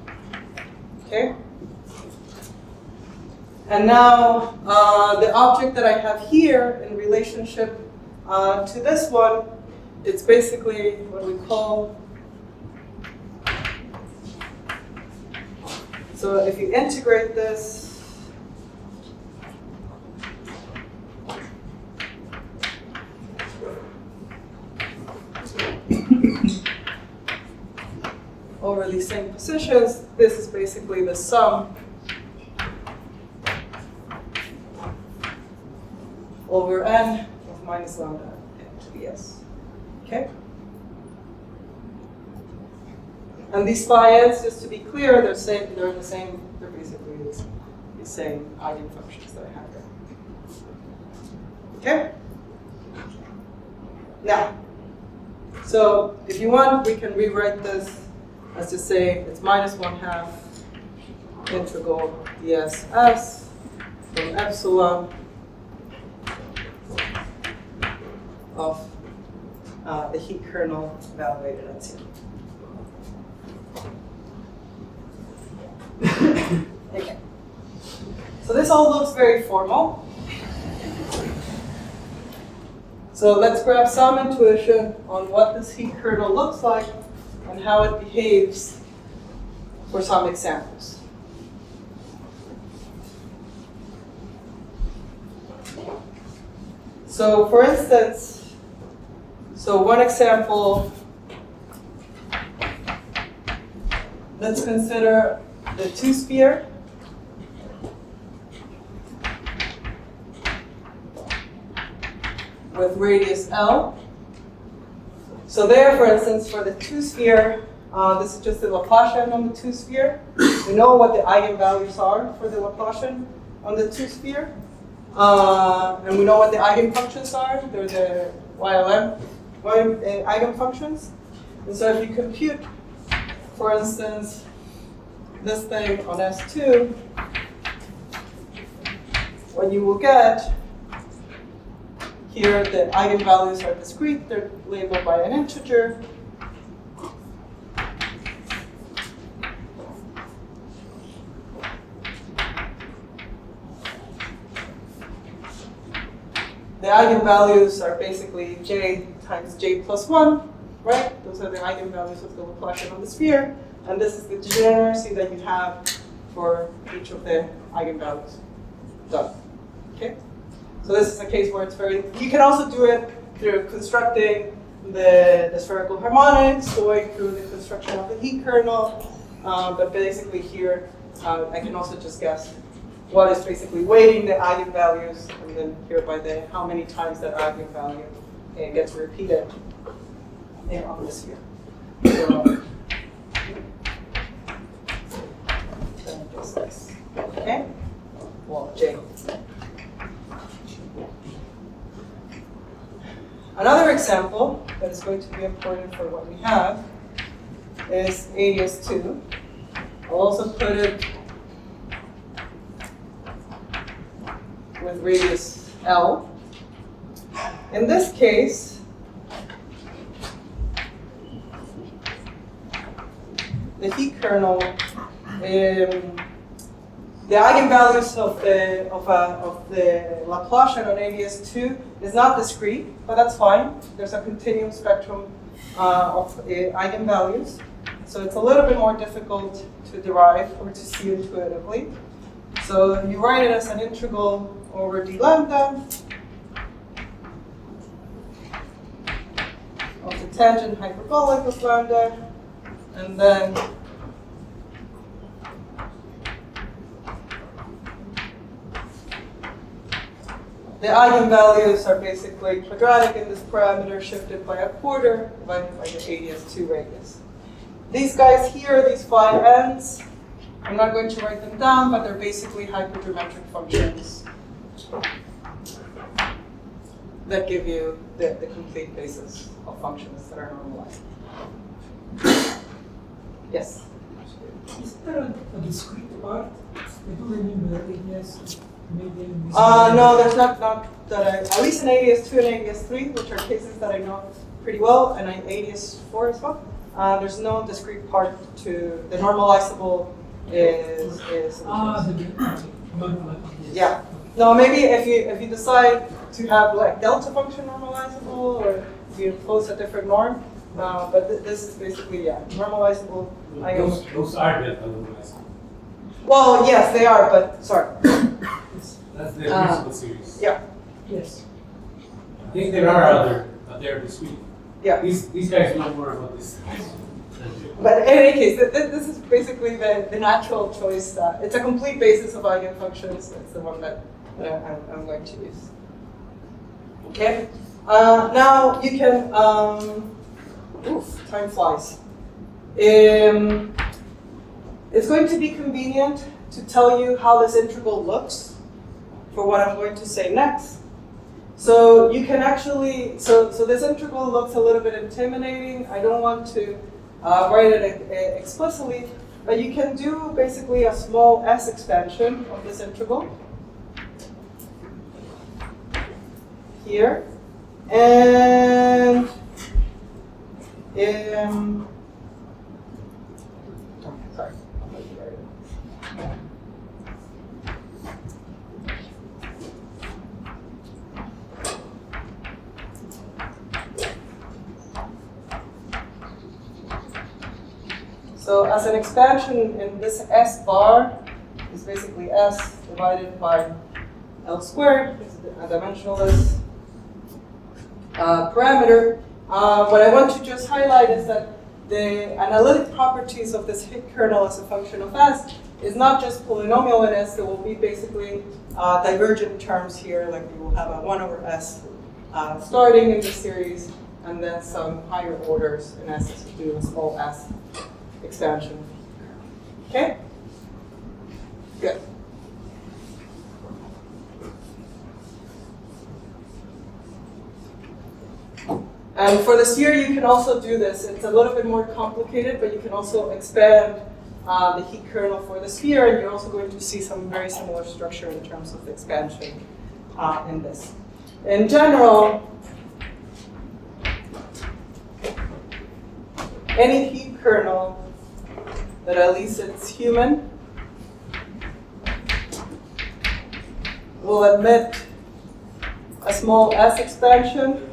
S1: Okay? And now the object that I have here in relationship to this one, it's basically what we call, so if you integrate this, over these same positions, this is basically the sum over n of minus lambda n to the s. Okay? And these phi n's, just to be clear, they're basically the same eigenfunctions that I have here. Okay? Now, so if you want, we can rewrite this as to say it's minus 1/2 integral dss from epsilon of the heat kernel evaluated at 0. Okay. So this all looks very formal. So let's grab some intuition on what this heat kernel looks like and how it behaves for some examples. So for instance, so one example, let's consider the two-sphere. With radius L. So there, for instance, for the two-sphere, this is just the Laplacian on the two-sphere. We know what the eigenvalues are for the Laplacian on the two-sphere. And we know what the eigenfunctions are. They're the YLM eigenfunctions. And so if you compute, for instance, this thing on S2, what you will get here, the eigenvalues are discrete, they're labeled by an integer. The eigenvalues are basically j times j plus 1, right? Those are the eigenvalues of the Laplacian on the sphere. And this is the degeneracy that you have for each of the eigenvalues. Done. Okay? So this is a case where it's very, you can also do it through constructing the spherical harmonics, going through the construction of the heat kernel. But basically here, I can also just guess what is basically weighting the eigenvalues, and then here by the how many times that eigenvalue gets repeated on the sphere. So, then just this. Okay? Well, J. Another example that is going to be important for what we have is ADS2. I'll also put it with radius L. In this case, the heat kernel, the eigenvalues of the Laplacian on ADS2 is not discrete, but that's fine. There's a continuum spectrum of eigenvalues, so it's a little bit more difficult to derive or to see intuitively. So you write it as an integral over d lambda of the tangent hyperbolic of lambda, and then the eigenvalues are basically quadratic in this parameter shifted by a quarter divided by the ADS2 radius. These guys here, these phi n's, I'm not going to write them down, but they're basically hypergeometric functions that give you the complete basis of functions that are normalized. Yes?
S6: Is there a discrete part? I do remember ADS maybe in this.
S1: No, there's not that at least in ADS2 and ADS3, which are cases that I know pretty well, and ADS4 as well. There's no discrete part to the normalizable is yeah. No, maybe if you decide to have like delta function normalizable, or if you impose a different norm, but this is basically normalizable.
S5: Those are delta normalizable.
S1: Well, yes, they are, but sorry.
S5: That's the principal series.
S1: Yeah.
S6: Yes.
S5: I think there are other, but they're discrete.
S1: Yeah.
S5: These guys know more about this.
S1: But in any case, this is basically the natural choice. It's a complete basis of eigenfunctions. It's the one that I'm going to use. Okay. Now you can. Time flies. It's going to be convenient to tell you how this integral looks for what I'm going to say next. So you can actually, so this integral looks a little bit intimidating. I don't want to write it explicitly, but you can do basically a small s expansion of this integral here, and sorry. So as an expansion in this S bar is basically S divided by L squared, this is a dimensionless parameter. What I want to just highlight is that the analytic properties of this Higgs kernel as a function of S is not just polynomial in S, there will be basically divergent terms here, like we will have a 1 over S starting in the series, and then some higher orders in S to do a small S expansion. Okay? Good. And for the sphere, you can also do this. It's a little bit more complicated, but you can also expand the heat kernel for the sphere, and you're also going to see some very similar structure in terms of the expansion in this. In general, any heat kernel that at least it's human will admit a small s expansion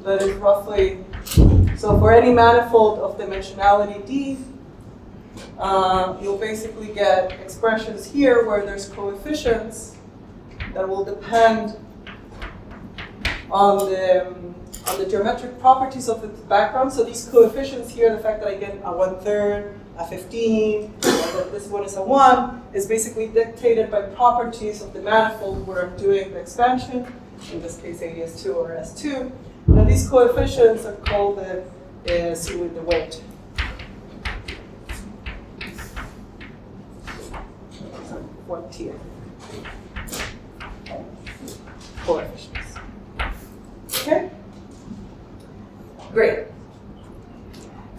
S1: that is roughly, so for any manifold of dimensionality d, you'll basically get expressions here where there's coefficients that will depend on the geometric properties of the background. So these coefficients here, the fact that I get a 1/3, a 15, or that this one is a 1, is basically dictated by properties of the manifold where I'm doing the expansion, in this case ADS2 or S2. And these coefficients are called the C with the weight. What tier? Coefficients. Okay? Great.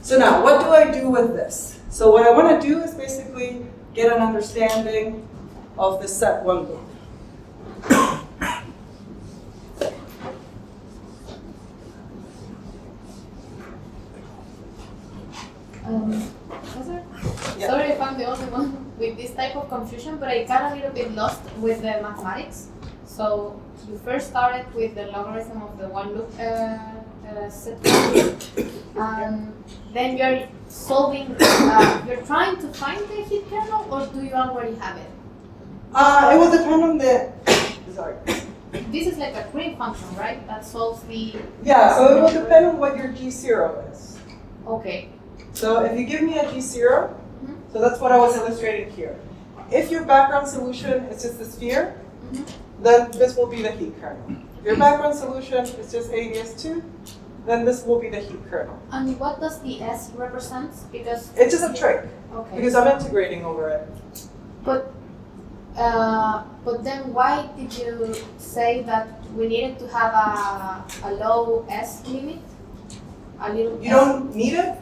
S1: So now, what do I do with this? So what I want to do is basically get an understanding of the set 1 loop. Yeah.
S2: Sorry if I'm the only one with this type of confusion, but I got a little bit lost with the mathematics. So you first started with the logarithm of the 1 loop set, then you're solving, you're trying to find the heat kernel, or do you already have it?
S1: It will depend on the, sorry.
S2: This is like a green function, right? That solves the,
S1: Yeah, so it will depend on what your G0 is.
S2: okay.
S1: So if you give me a G0, so that's what I was illustrating here. If your background solution is just a sphere, then this will be the heat kernel. If your background solution is just ADS2, then this will be the heat kernel.
S2: And what does the S represent? Because
S1: It's just a trick,
S2: okay.
S1: because I'm integrating over it.
S2: But then why did you say that we needed to have a low S limit? A little
S1: You don't need it,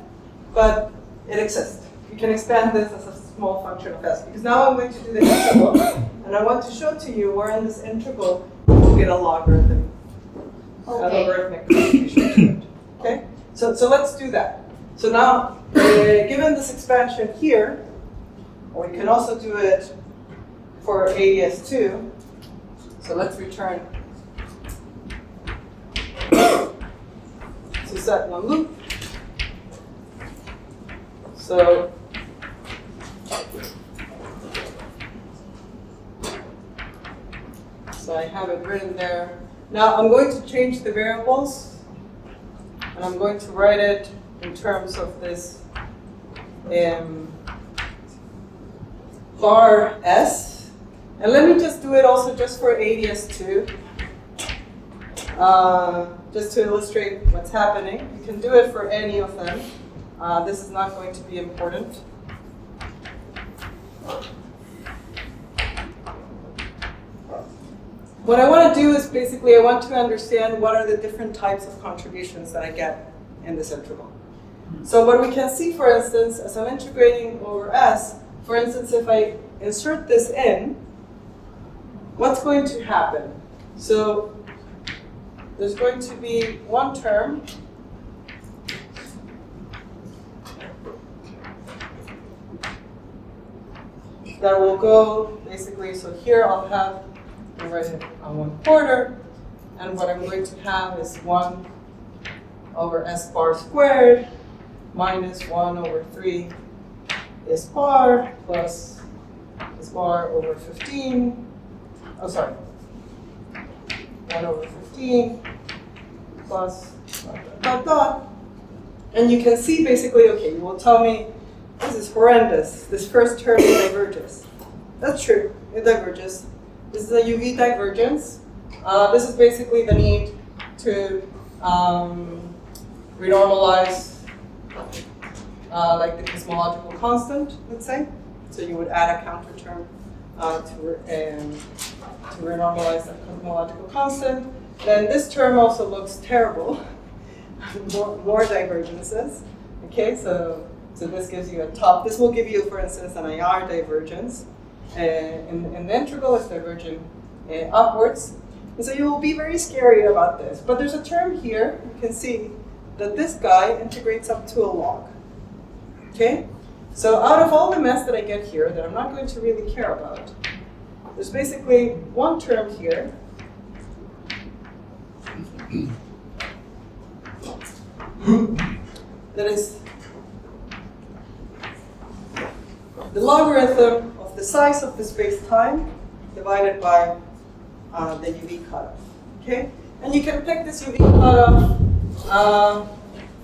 S1: but it exists. You can expand this as a small function of S, because now I'm going to do the integral, and I want to show to you where in this integral we'll get a logarithm, a logarithmic contribution to it. Okay? So let's do that. So now, given this expansion here, or we can also do it for ADS2, so let's return to set 1 loop. So I have it written there. Now I'm going to change the variables, and I'm going to write it in terms of this bar S. And let me just do it also just for ADS2, just to illustrate what's happening. You can do it for any of them. This is not going to be important. What I want to do is basically I want to understand what are the different types of contributions that I get in this interval. So what we can see, for instance, as I'm integrating over S, for instance, if I insert this in, what's going to happen? So there's going to be one term that will go basically, so here I'll have, I'll write it on 1/4, and what I'm going to have is 1 over S bar squared minus 1/3 S bar plus S bar over 15, oh sorry, 1/15 plus dot, dot, dot. And you can see basically, okay, you will tell me, this is horrendous. This first term diverges. That's true, it diverges. This is a UV divergence. This is basically the need to renormalize like the cosmological constant, let's say. So you would add a counter term to renormalize that cosmological constant. Then this term also looks terrible more divergences. Okay, so this gives you a top. This will give you, for instance, an IR divergence. And the integral is divergent upwards. And so you will be very scary about this. But there's a term here, you can see that this guy integrates up to a log. Okay? So out of all the mess that I get here that I'm not going to really care about, there's basically one term here that is the logarithm of the size of the space-time divided by the UV cutoff. Okay? And you can pick this UV cutoff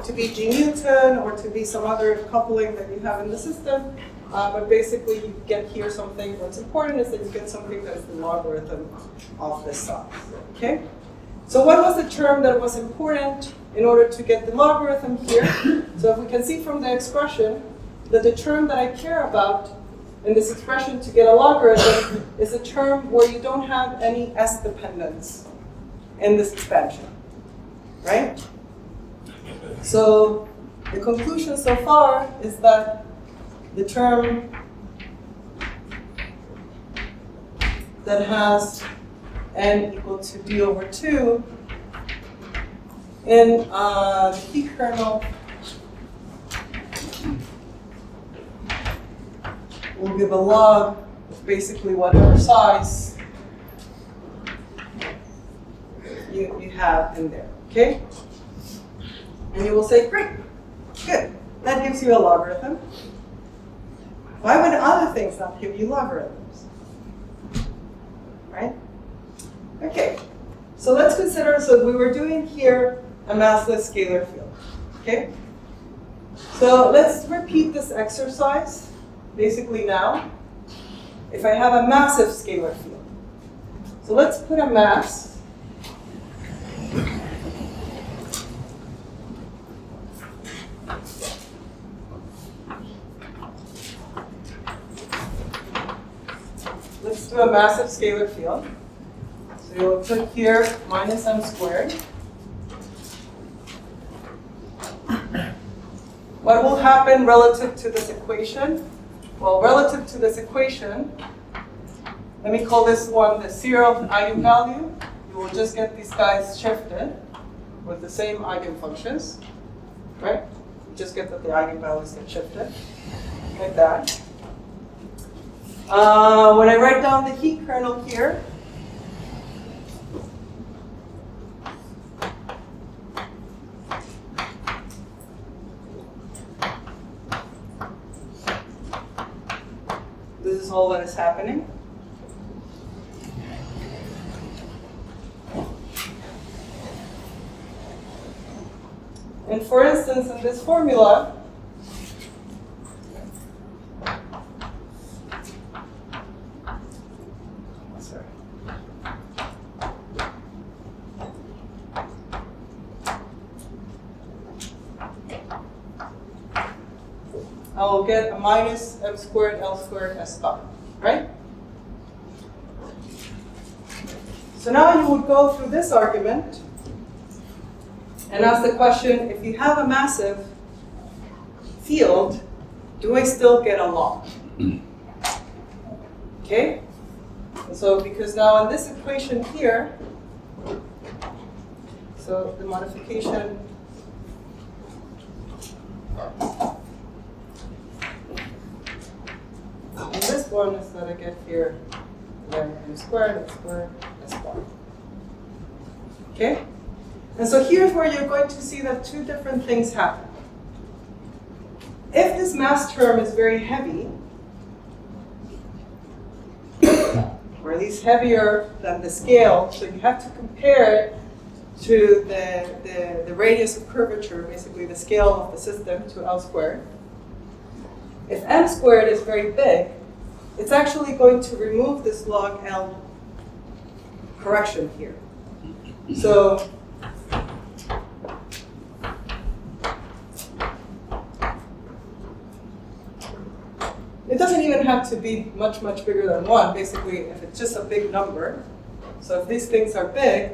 S1: to be G Newton or to be some other coupling that you have in the system. But basically, you get here something. What's important is that you get something that is the logarithm of this size. Okay? So what was the term that was important in order to get the logarithm here? So if we can see from the expression that the term that I care about in this expression to get a logarithm is a term where you don't have any S dependence in this expansion, right? So the conclusion so far is that the term that has n equal to d over 2 in the P kernel will give a log of basically whatever size you have in there, okay? And you will say, great, good, that gives you a logarithm. Why would other things not give you logarithms? Right? Okay, so let's consider, so we were doing here a massless scalar field, okay? So let's repeat this exercise, basically now, if I have a massive scalar field. So let's put a mass let's do a massive scalar field. So you'll put here minus m squared. What will happen relative to this equation? Well, relative to this equation, let me call this one the zero eigenvalue. You will just get these guys shifted with the same eigenfunctions, right? You just get that the eigenvalues get shifted, like that. When I write down the heat kernel here, this is all that is happening. And for instance, in this formula, I will get a minus m squared L squared S star, right? So now you would go through this argument and ask the question, if you have a massive field, do I still get a log? Okay? So because now in this equation here, so the modification and this one is that I get here m squared, S bar. Okay? And so here's where you're going to see that two different things happen. If this mass term is very heavy, or at least heavier than the scale, so you have to compare it to the radius of curvature, basically the scale of the system, to L squared. If m squared is very big, it's actually going to remove this log L correction here. So it doesn't even have to be much, much bigger than 1, basically, if it's just a big number. So if these things are big,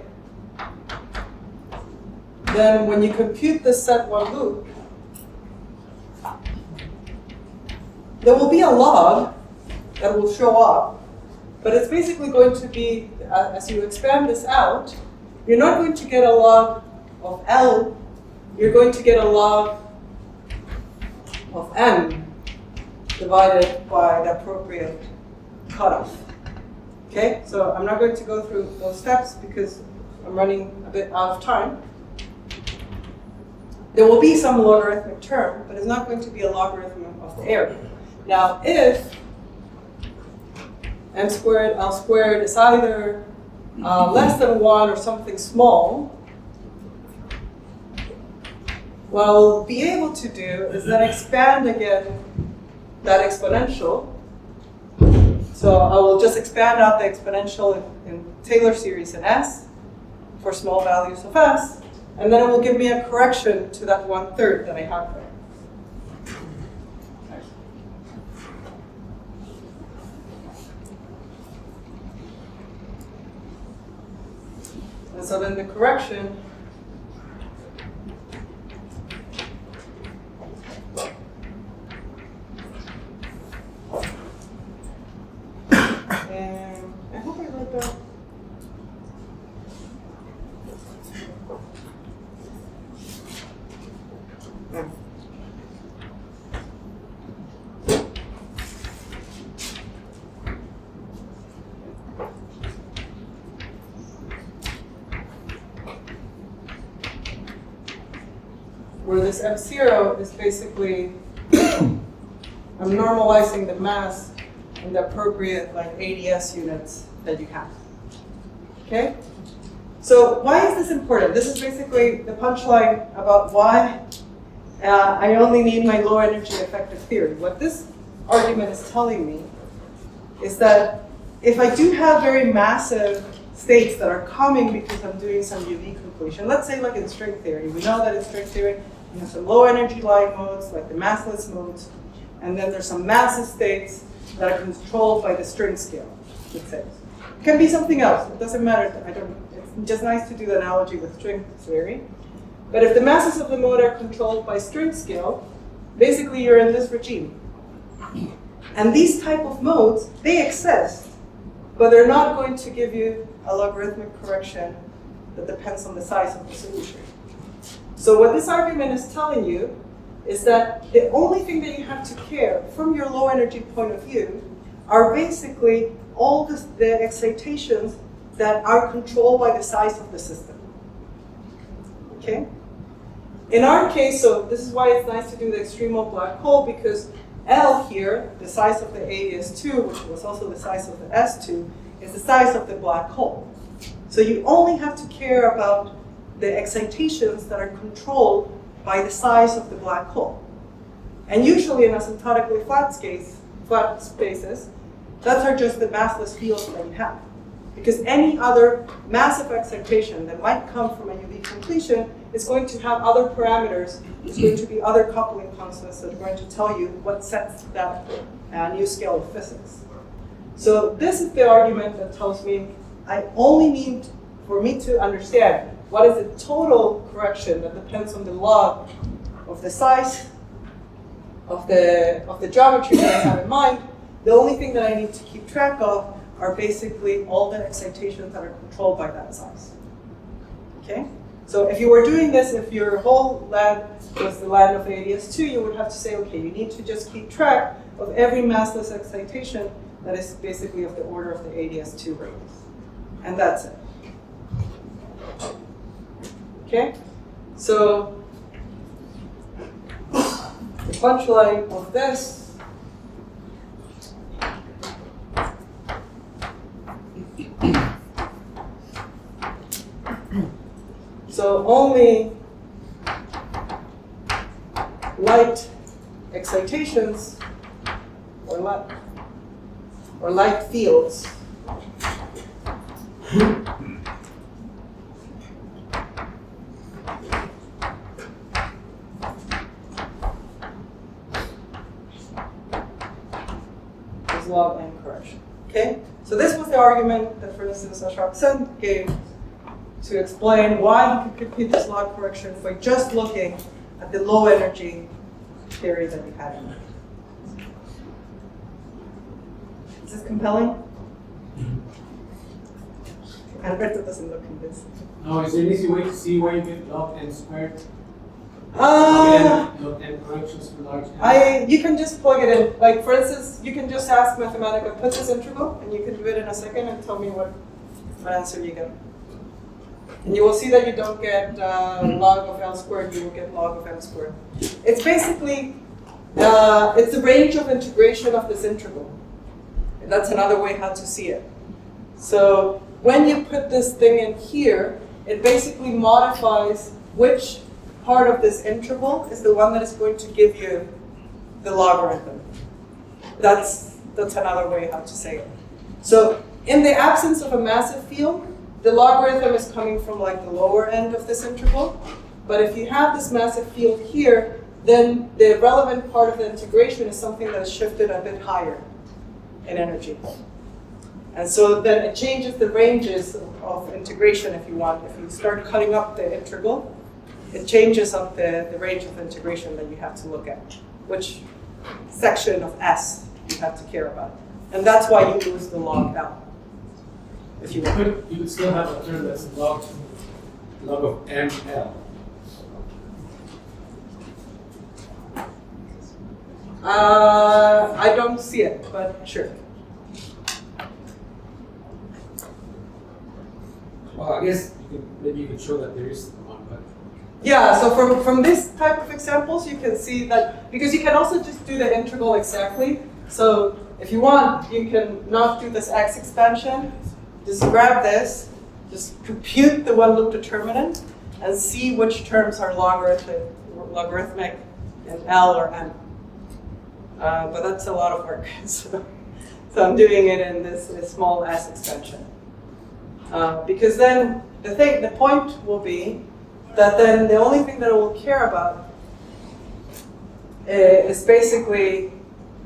S1: then when you compute the set one loop, there will be a log that will show up, but it's basically going to be, as you expand this out, you're not going to get a log of L, you're going to get a log of M divided by the appropriate cutoff. Okay, so I'm not going to go through those steps because I'm running a bit out of time. There will be some logarithmic term, but it's not going to be a logarithm of the area. Now, if m squared, L squared is either less than 1 or something small, what I'll be able to do is then expand again that exponential. So I will just expand out the exponential in Taylor series in S for small values of S, and then it will give me a correction to that 1/3 that I have there. And so then the correction and I hope I wrote that. Yeah. Where this F0 is basically, I'm normalizing the mass in the appropriate like ADS units that you have. Okay? So why is this important? This is basically the punchline about why I only need my low energy effective theory. What this argument is telling me is that if I do have very massive states that are coming because I'm doing some UV completion, let's say like in string theory, we know that in string theory you have some low energy line modes, like the massless modes, and then there's some massive states that are controlled by the string scale, let's say. It can be something else, it doesn't matter. It's just nice to do the analogy with string theory. But if the masses of the mode are controlled by string scale, basically you're in this regime. And these type of modes, they exist, but they're not going to give you a logarithmic correction that depends on the size of the solution. So what this argument is telling you is that the only thing that you have to care from your low energy point of view are basically all the excitations that are controlled by the size of the system. Okay? In our case, so this is why it's nice to do the extremal black hole, because L here, the size of the AES2, which was also the size of the S2, is the size of the black hole. So you only have to care about the excitations that are controlled by the size of the black hole. And usually in asymptotically flat spaces, that are just the massless fields that you have. Because any other massive excitation that might come from a UV completion is going to have other parameters. There's going to be other coupling constants that are going to tell you what sets that new scale of physics. So this is the argument that tells me I only need, for me to understand what is the total correction that depends on the log of the size of the geometry that I have in mind, the only thing that I need to keep track of are basically all the excitations that are controlled by that size. Okay? So if you were doing this, if your whole land was the land of ADS2, you would have to say, okay, you need to just keep track of every massless excitation that is basically of the order of the ADS2 radius. And that's it. Okay? So the punchline of this so only light excitations or light fields is log n correction. Okay? So this was the argument that, for instance, Ashok Sen gave to explain why he could compute this log correction by just looking at the low energy theory that he had in mind. Is this compelling? Alberto doesn't look convinced.
S5: No, is there an easy way to see where you get log n squared? Log n corrections for large n?
S1: You can just plug it in. Like, for instance, you can just ask Mathematica, put this integral, and you can do it in a second and tell me what answer you get. And you will see that you don't get log of L squared, you will get log of M squared. It's basically, it's the range of integration of this integral. And that's another way how to see it. So when you put this thing in here, it basically modifies which part of this integral is the one that is going to give you the logarithm. That's another way how to say it. So in the absence of a massive field, the logarithm is coming from like the lower end of this integral. But if you have this massive field here, then the relevant part of the integration is something that is shifted a bit higher in energy. And so then it changes the ranges of integration if you want. If you start cutting up the integral, it changes up the range of integration that you have to look at, which section of S you have to care about. And that's why you lose the log L. If you want.
S5: You could still have a term that's log of ML.
S1: I don't see it, but sure.
S5: Well, I guess maybe you could show that there is one, but
S1: Yeah, so from this type of examples, you can see that, because you can also just do the integral exactly. So if you want, you can not do this x expansion. Just grab this, just compute the one loop determinant, and see which terms are logarithmic in L or M. But that's a lot of work, so I'm doing it in this small s expansion. Because then the point will be that then the only thing that it will care about is basically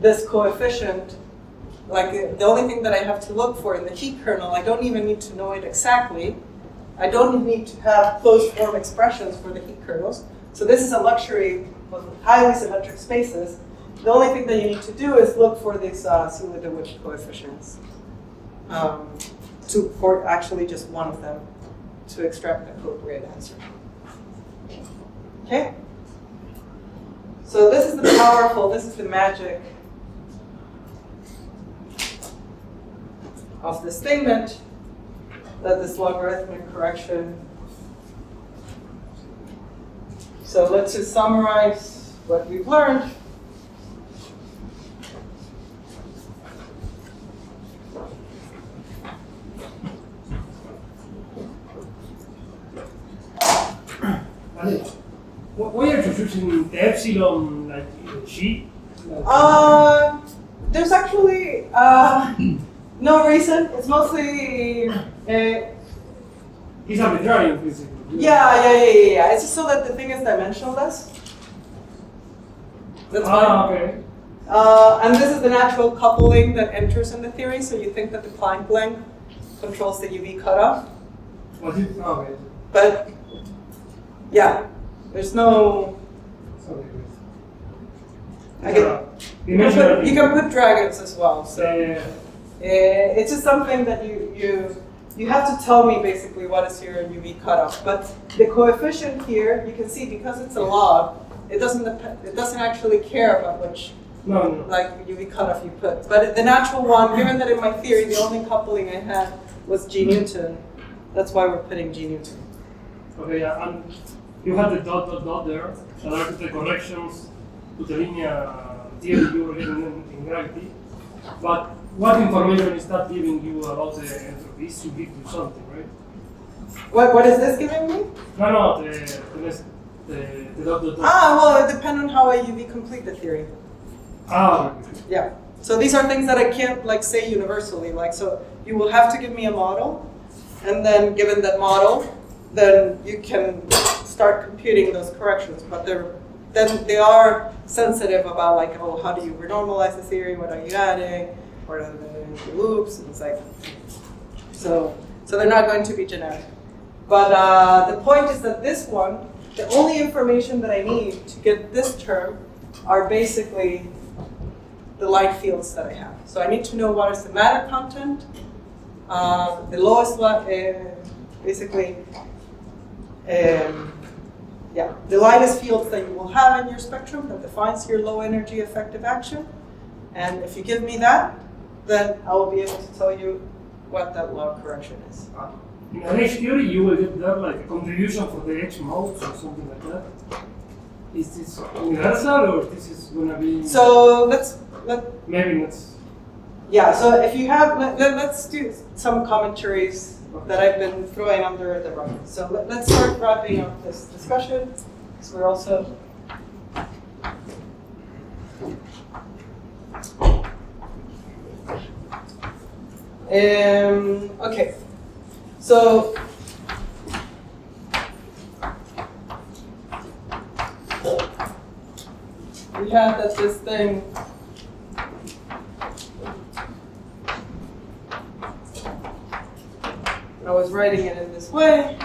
S1: this coefficient. Like the only thing that I have to look for in the heat kernel, I don't even need to know it exactly. I don't need to have closed form expressions for the heat kernels. So this is a luxury of highly symmetric spaces. The only thing that you need to do is look for these Sula-DeWitt coefficients. For actually just one of them to extract the appropriate answer. Okay? So this is the powerful, this is the magic of the statement that this logarithmic correction. So let's just summarize what we've learned.
S6: Why are you choosing the epsilon like G?
S1: There's actually no reason. It's mostly
S6: He's arbitrary, basically.
S1: yeah. It's just so that the thing is dimensionless. That's why.
S6: Okay.
S1: And this is the natural coupling that enters in the theory. So you think that the Planck length controls the UV cutoff.
S6: Was it? Okay.
S1: But yeah, there's no.
S6: Okay.
S1: You can put dragons as well. So it's just something that you have to tell me basically what is your UV cutoff. But the coefficient here, you can see because it's a log, it doesn't actually care about which like UV cutoff you put. But the natural one, given that in my theory the only coupling I had was G Newton, that's why we're putting G Newton.
S6: Okay, yeah, and you had the dot there, and are the corrections to the linear theory you were getting in gravity. But what information is that giving you about the entropy? It should give you something, right?
S1: What is this giving me?
S6: No, the dot.
S1: Well, it depends on how I UV complete the theory.
S6: Okay.
S1: Yeah. So these are things that I can't like say universally. Like, so you will have to give me a model, and then given that model, then you can start computing those corrections. But then they are sensitive about like, oh, how do you renormalize the theory? What are you adding? What are the loops? And it's like, so they're not going to be generic. But the point is that this one, the only information that I need to get this term are basically the light fields that I have. So I need to know what is the matter content, the lowest one, basically, the lightest fields that you will have in your spectrum that defines your low energy effective action. And if you give me that, then I will be able to tell you what that log correction is.
S6: In an H theory, you will get there like a contribution for the H modes or something like that. Is this universal or this is gonna be?
S1: So
S6: maybe not.
S1: yeah. So if you have, let's do some commentaries that I've been throwing under the rug. So let's start wrapping up this discussion, because we're also. Okay. So we have that this thing I was writing it in this way.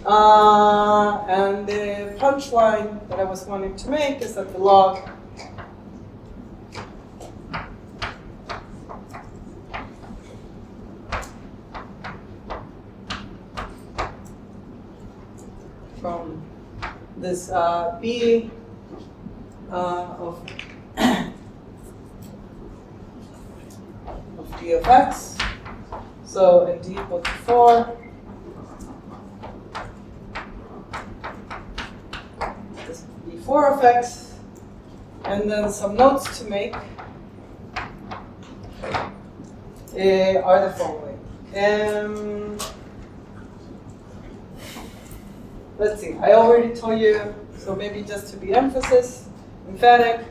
S1: And the punchline that I was wanting to make is that the log from this B of d of x. So in d equal to 4, this b4 of x, and then some notes to make are the following. Let's see, I already told you, so maybe just to be emphatic.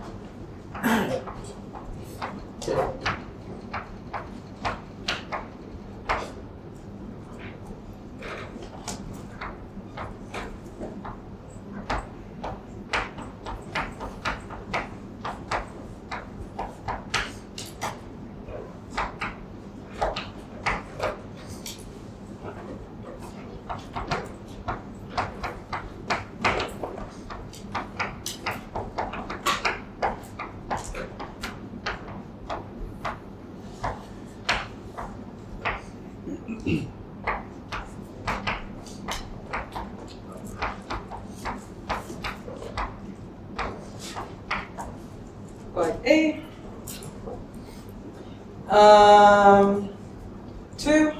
S1: Like A. 2.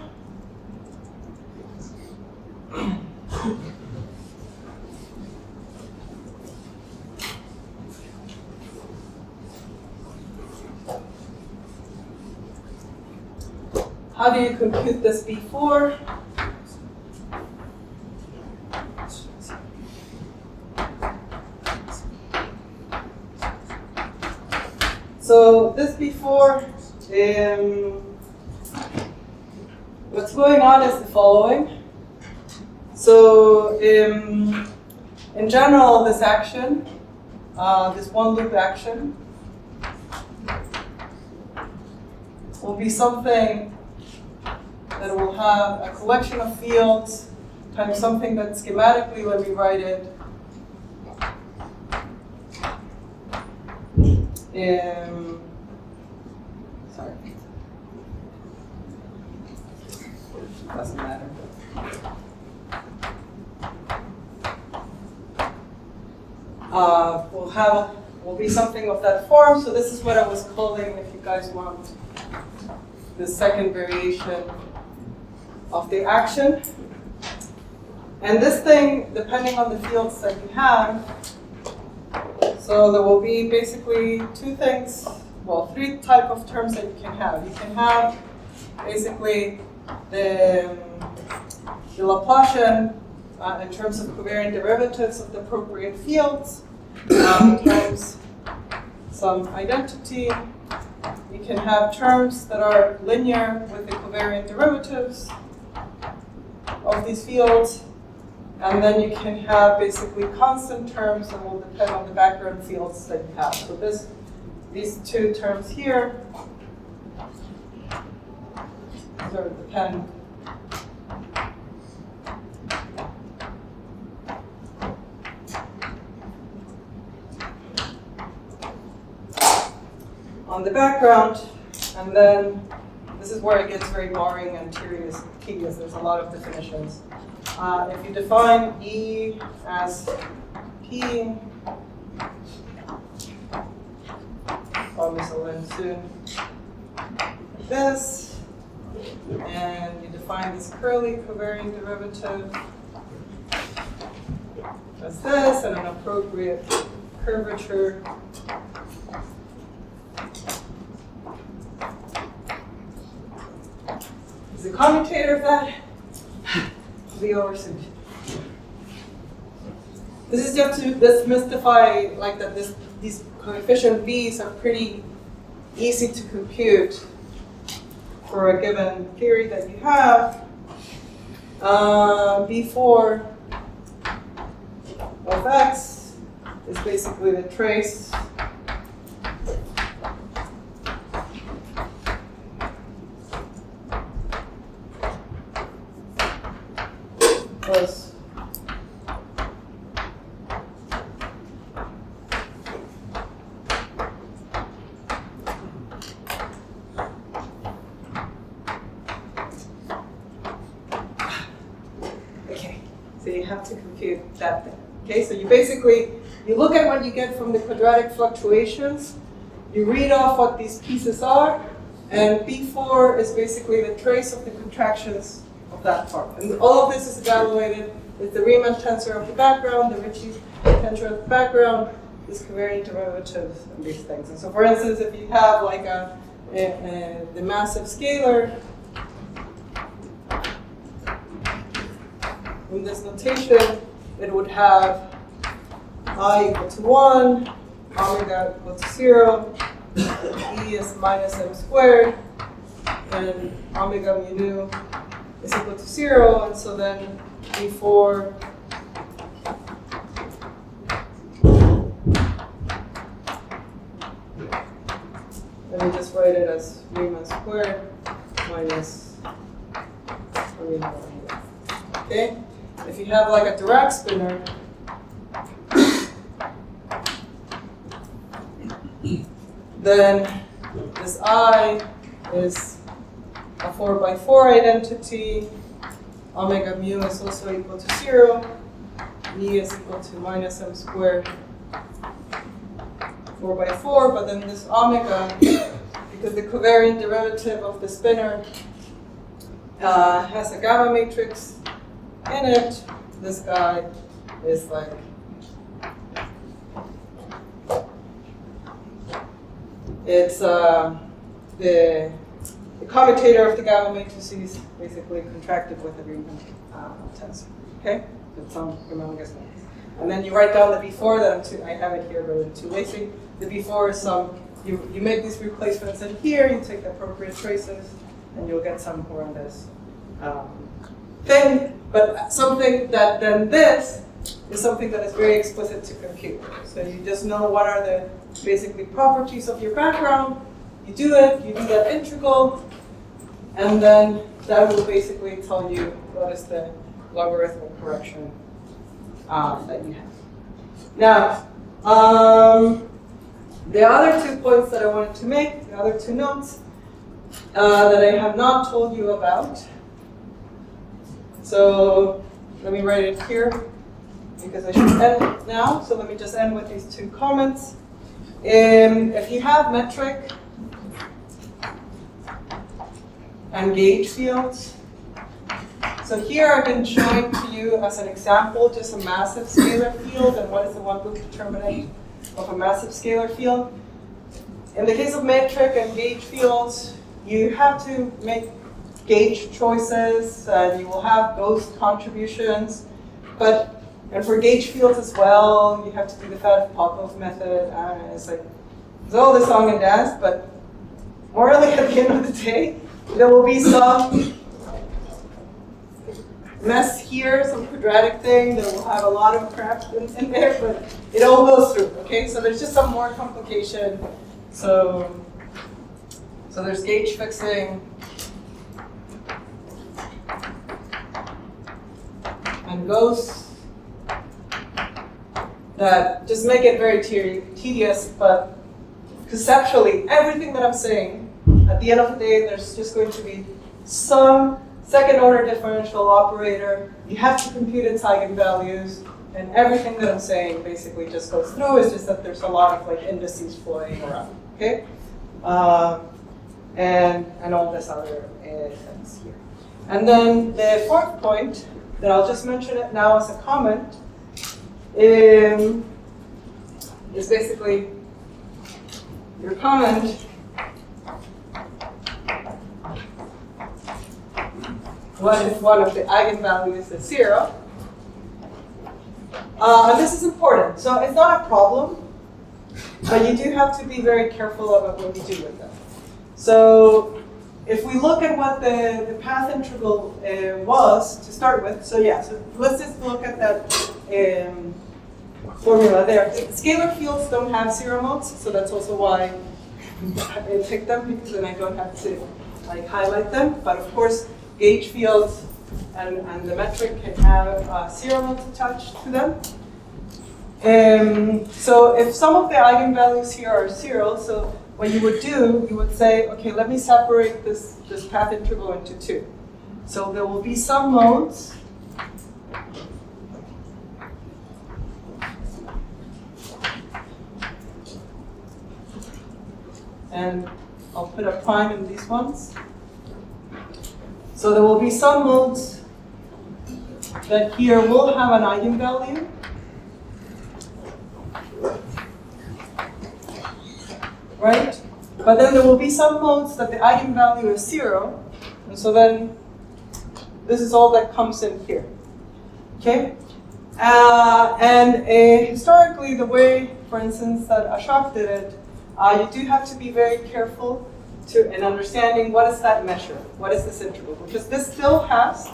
S1: How do you compute this B4? So this B4, what's going on is the following. So in general, this action, this one loop action, will be something that will have a collection of fields times something that schematically, let me write it, sorry, doesn't matter. Will be something of that form. So this is what I was calling, if you guys want, the second variation of the action. And this thing, depending on the fields that you have, so there will be basically two things, well, three type of terms that you can have. You can have basically the Laplacian in terms of covariant derivatives of the appropriate fields times some identity. You can have terms that are linear with the covariant derivatives of these fields. And then you can have basically constant terms that will depend on the background fields that you have. So these two terms here sort of depend on the background, and then this is where it gets very boring and tedious. There's a lot of definitions. If you define E as P, obviously I'll end soon, like this, and you define this curly covariant derivative as this, and an appropriate curvature is the commutator of that, the oversuit. This is just to demystify, like, that these coefficient V's are pretty easy to compute for a given theory that you have. B4 of X is basically the trace plus so you have to compute that thing. Okay, so you basically, you look at what you get from the quadratic fluctuations, you read off what these pieces are, and B4 is basically the trace of the contractions of that part. And all of this is evaluated with the Riemann tensor of the background, the Ricci tensor of the background, this covariant derivatives, and these things. And so for instance, if you have like the massive scalar, in this notation, it would have I equal to 1, omega equal to 0, E is minus m squared, and omega mu nu is equal to 0, and so then B4 let me just write it as Riemann squared minus omega. Okay? If you have like a Dirac spinner, then this I is a 4x4 identity, omega mu is also equal to 0, E is equal to minus m squared 4x4, but then this omega, because the covariant derivative of the spinner has a gamma matrix in it, this guy is like it's the commutator of the gamma matrices basically contracted with the Riemann tensor. Okay, that's some humongous things. And then you write down the B4 that I have it here, but I'm too lazy. The B4 is some you make these replacements in here. You take the appropriate traces, and you'll get some horrendous thing. But something that then this is something that is very explicit to compute. So you just know what are the basically properties of your background. You do it, you do that integral, and then that will basically tell you what is the logarithmic correction that you have. Now, the other 2 points that I wanted to make, the other 2 notes that I have not told you about. So let me write it here because I should end now. So let me just end with these 2 comments. If you have metric and gauge fields, so here I've been showing to you as an example just a massive scalar field and what is the one-loop determinant of a massive scalar field. In the case of metric and gauge fields, you have to make gauge choices, and you will have ghost contributions. And for gauge fields as well, you have to do the Faddeev-Popov method. It's all the song and dance, but morally at the end of the day, there will be some mess here, some quadratic thing that will have a lot of crap in there, but it all goes through, okay? So there's just some more complication. So there's gauge fixing, and ghosts that just make it very tedious, but conceptually, everything that I'm saying, at the end of the day, there's just going to be some second order differential operator. You have to compute its eigenvalues, and everything that I'm saying basically just goes through. It's just that there's a lot of like indices floating around, okay? And all this other things here. And then the fourth point, that I'll just mention it now as a comment, is basically your comment what if one of the eigenvalues is 0? And this is important. So it's not a problem, but you do have to be very careful about what you do with them. So if we look at what the path integral was to start with, so yeah, so let's just look at that formula there. Scalar fields don't have zero modes, so that's also why I picked them, because then I don't have to like highlight them. But of course, gauge fields and the metric can have zero modes attached to them. So if some of the eigenvalues here are 0, so what you would do, you would say, okay, let me separate this path integral into 2. So there will be some modes and I'll put a prime in these ones. So there will be some modes that here will have an eigenvalue. Right? But then there will be some modes that the eigenvalue is 0. And so then this is all that comes in here. Okay? Historically, the way, for instance, that Ashok did it, you do have to be very careful in understanding what is that measure, what is this integral, because this still has,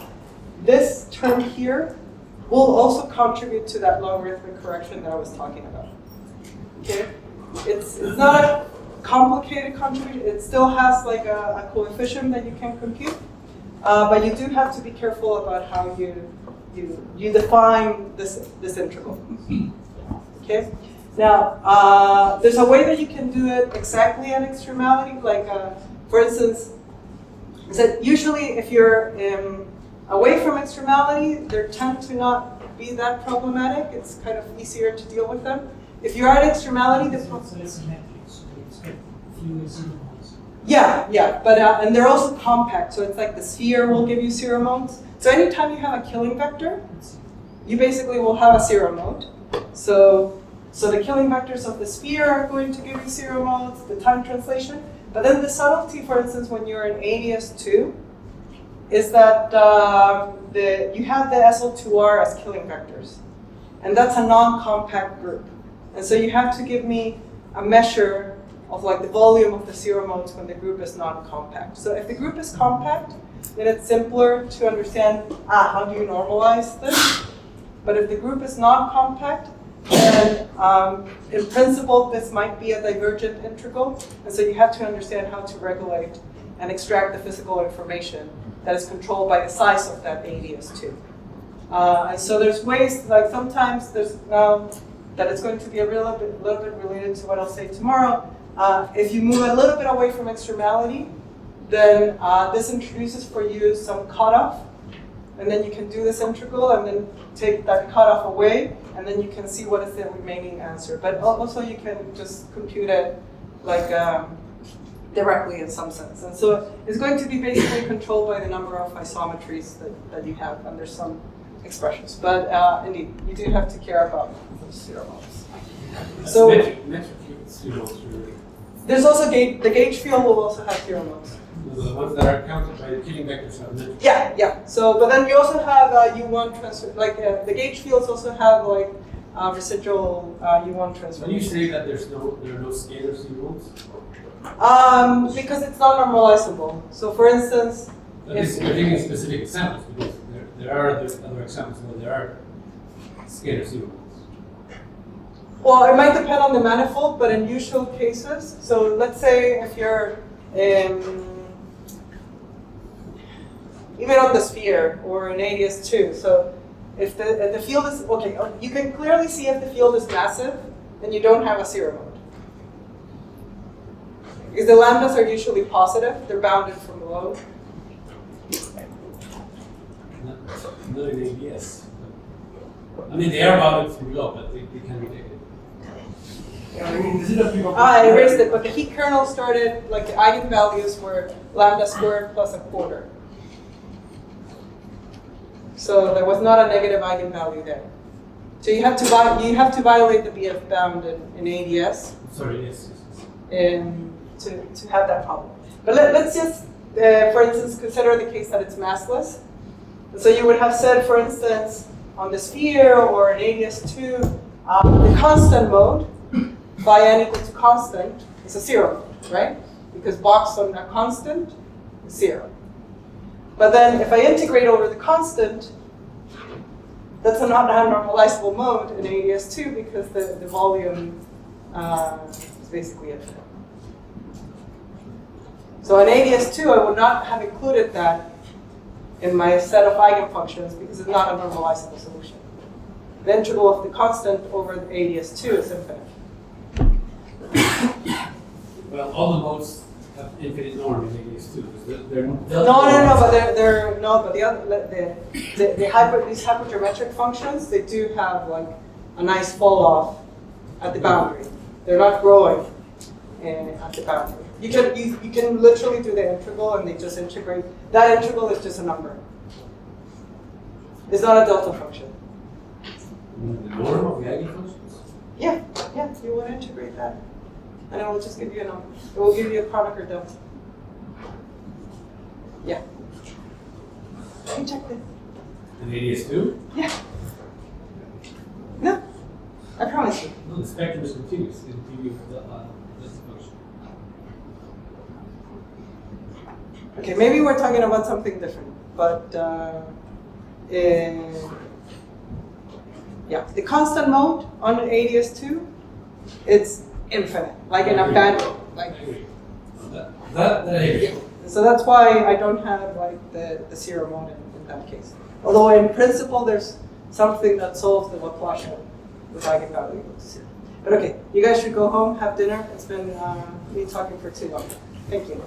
S1: this term here will also contribute to that logarithmic correction that I was talking about. Okay? It's not a complicated contribution, it still has like a coefficient that you can compute, but you do have to be careful about how you define this integral. Okay? Now, there's a way that you can do it exactly at extremality. Like, for instance, that usually if you're away from extremality, they tend to not be that problematic. It's kind of easier to deal with them. If you're at extremality, the
S7: So it's symmetric, so it's got fewer zero modes.
S1: yeah, but and they're also compact. So it's like the sphere will give you 0 modes. So anytime you have a killing vector, you basically will have a 0 mode. So the killing vectors of the sphere are going to give you 0 modes, the time translation. But then the subtlety, for instance, when you're in ADS2, is that you have the SL2R as killing vectors. And that's a non-compact group. And so you have to give me a measure of like the volume of the 0 modes when the group is non-compact. So if the group is compact, then it's simpler to understand, how do you normalize this? But if the group is non-compact, then in principle, this might be a divergent integral. And so you have to understand how to regulate and extract the physical information that is controlled by the size of that ADS2. And so there's ways, like sometimes there's, that it's going to be a little bit related to what I'll say tomorrow. If you move a little bit away from extremality, then this introduces for you some cutoff. And then you can do this integral and then take that cutoff away, and then you can see what is the remaining answer. But also you can just compute it like directly in some sense. And so it's going to be basically controlled by the number of isometries that you have, and there's some expressions. But indeed, you do have to care about those 0 modes. So
S5: metric zeros.
S1: there's also the gauge field will also have 0 modes.
S5: The ones that are counted by the killing vectors are metric.
S1: Yeah. So, but then you also have U1 transfer, like the gauge fields also have like residual U1 transfer.
S5: When you say that there are no scalar zeros,
S1: because it's not normalizable. So, for instance,
S5: you're taking specific examples, because there are other examples where there are scalar zeros.
S1: well, it might depend on the manifold, but in usual cases, so let's say if you're even on the sphere or in ADS2. So if the field is, okay, you can clearly see if the field is massive, then you don't have a 0 mode. Because the lambdas are usually positive, they're bounded from below.
S5: Not in ABS. I mean, they are bounded from below, but they can be negative.
S6: Yeah, I mean, this is a big
S1: I erased it, but the heat kernel started, like the eigenvalues were lambda squared plus a quarter. So there was not a negative eigenvalue there. So you have to violate the BF bound in ADS
S5: Sorry, yes.
S1: to have that problem. But let's just, for instance, consider the case that it's massless. So you would have said, for instance, on the sphere or in ADS2, the constant mode, phi n equals to constant, is a 0 mode, right? Because box on a constant is 0. But then if I integrate over the constant, that's a non-normalizable mode in ADS2 because the volume is basically infinite. So in ADS2, I would not have included that in my set of eigenfunctions because it's not a normalizable solution. The integral of the constant over the ADS2 is infinite.
S5: Well, all the modes have infinite norm in ADS too. They're
S1: No, but these hypergeometric functions, they do have like a nice fall off at the boundary. They're not growing at the boundary. You can literally do the integral and they just integrate. That integral is just a number. It's not a delta function.
S5: The norm of the eigenfunctions?
S1: Yeah, you want to integrate that. And it will just give you a number. It will give you a Kronecker delta. Yeah. Let me check this.
S5: In ADS too?
S1: Yeah. No, I promise you.
S5: No, the spectrum is continuous. It'll give you the function.
S1: Okay, maybe we're talking about something different, but yeah, the constant mode on ADS2, it's infinite, like in a band, like.
S5: I agree. That I agree.
S1: So that's why I don't have like the 0 mode in that case. Although in principle, there's something that solves the Laplacian with eigenvalue equal to 0. But okay, you guys should go home, have dinner. It's been me talking for too long. Thank you.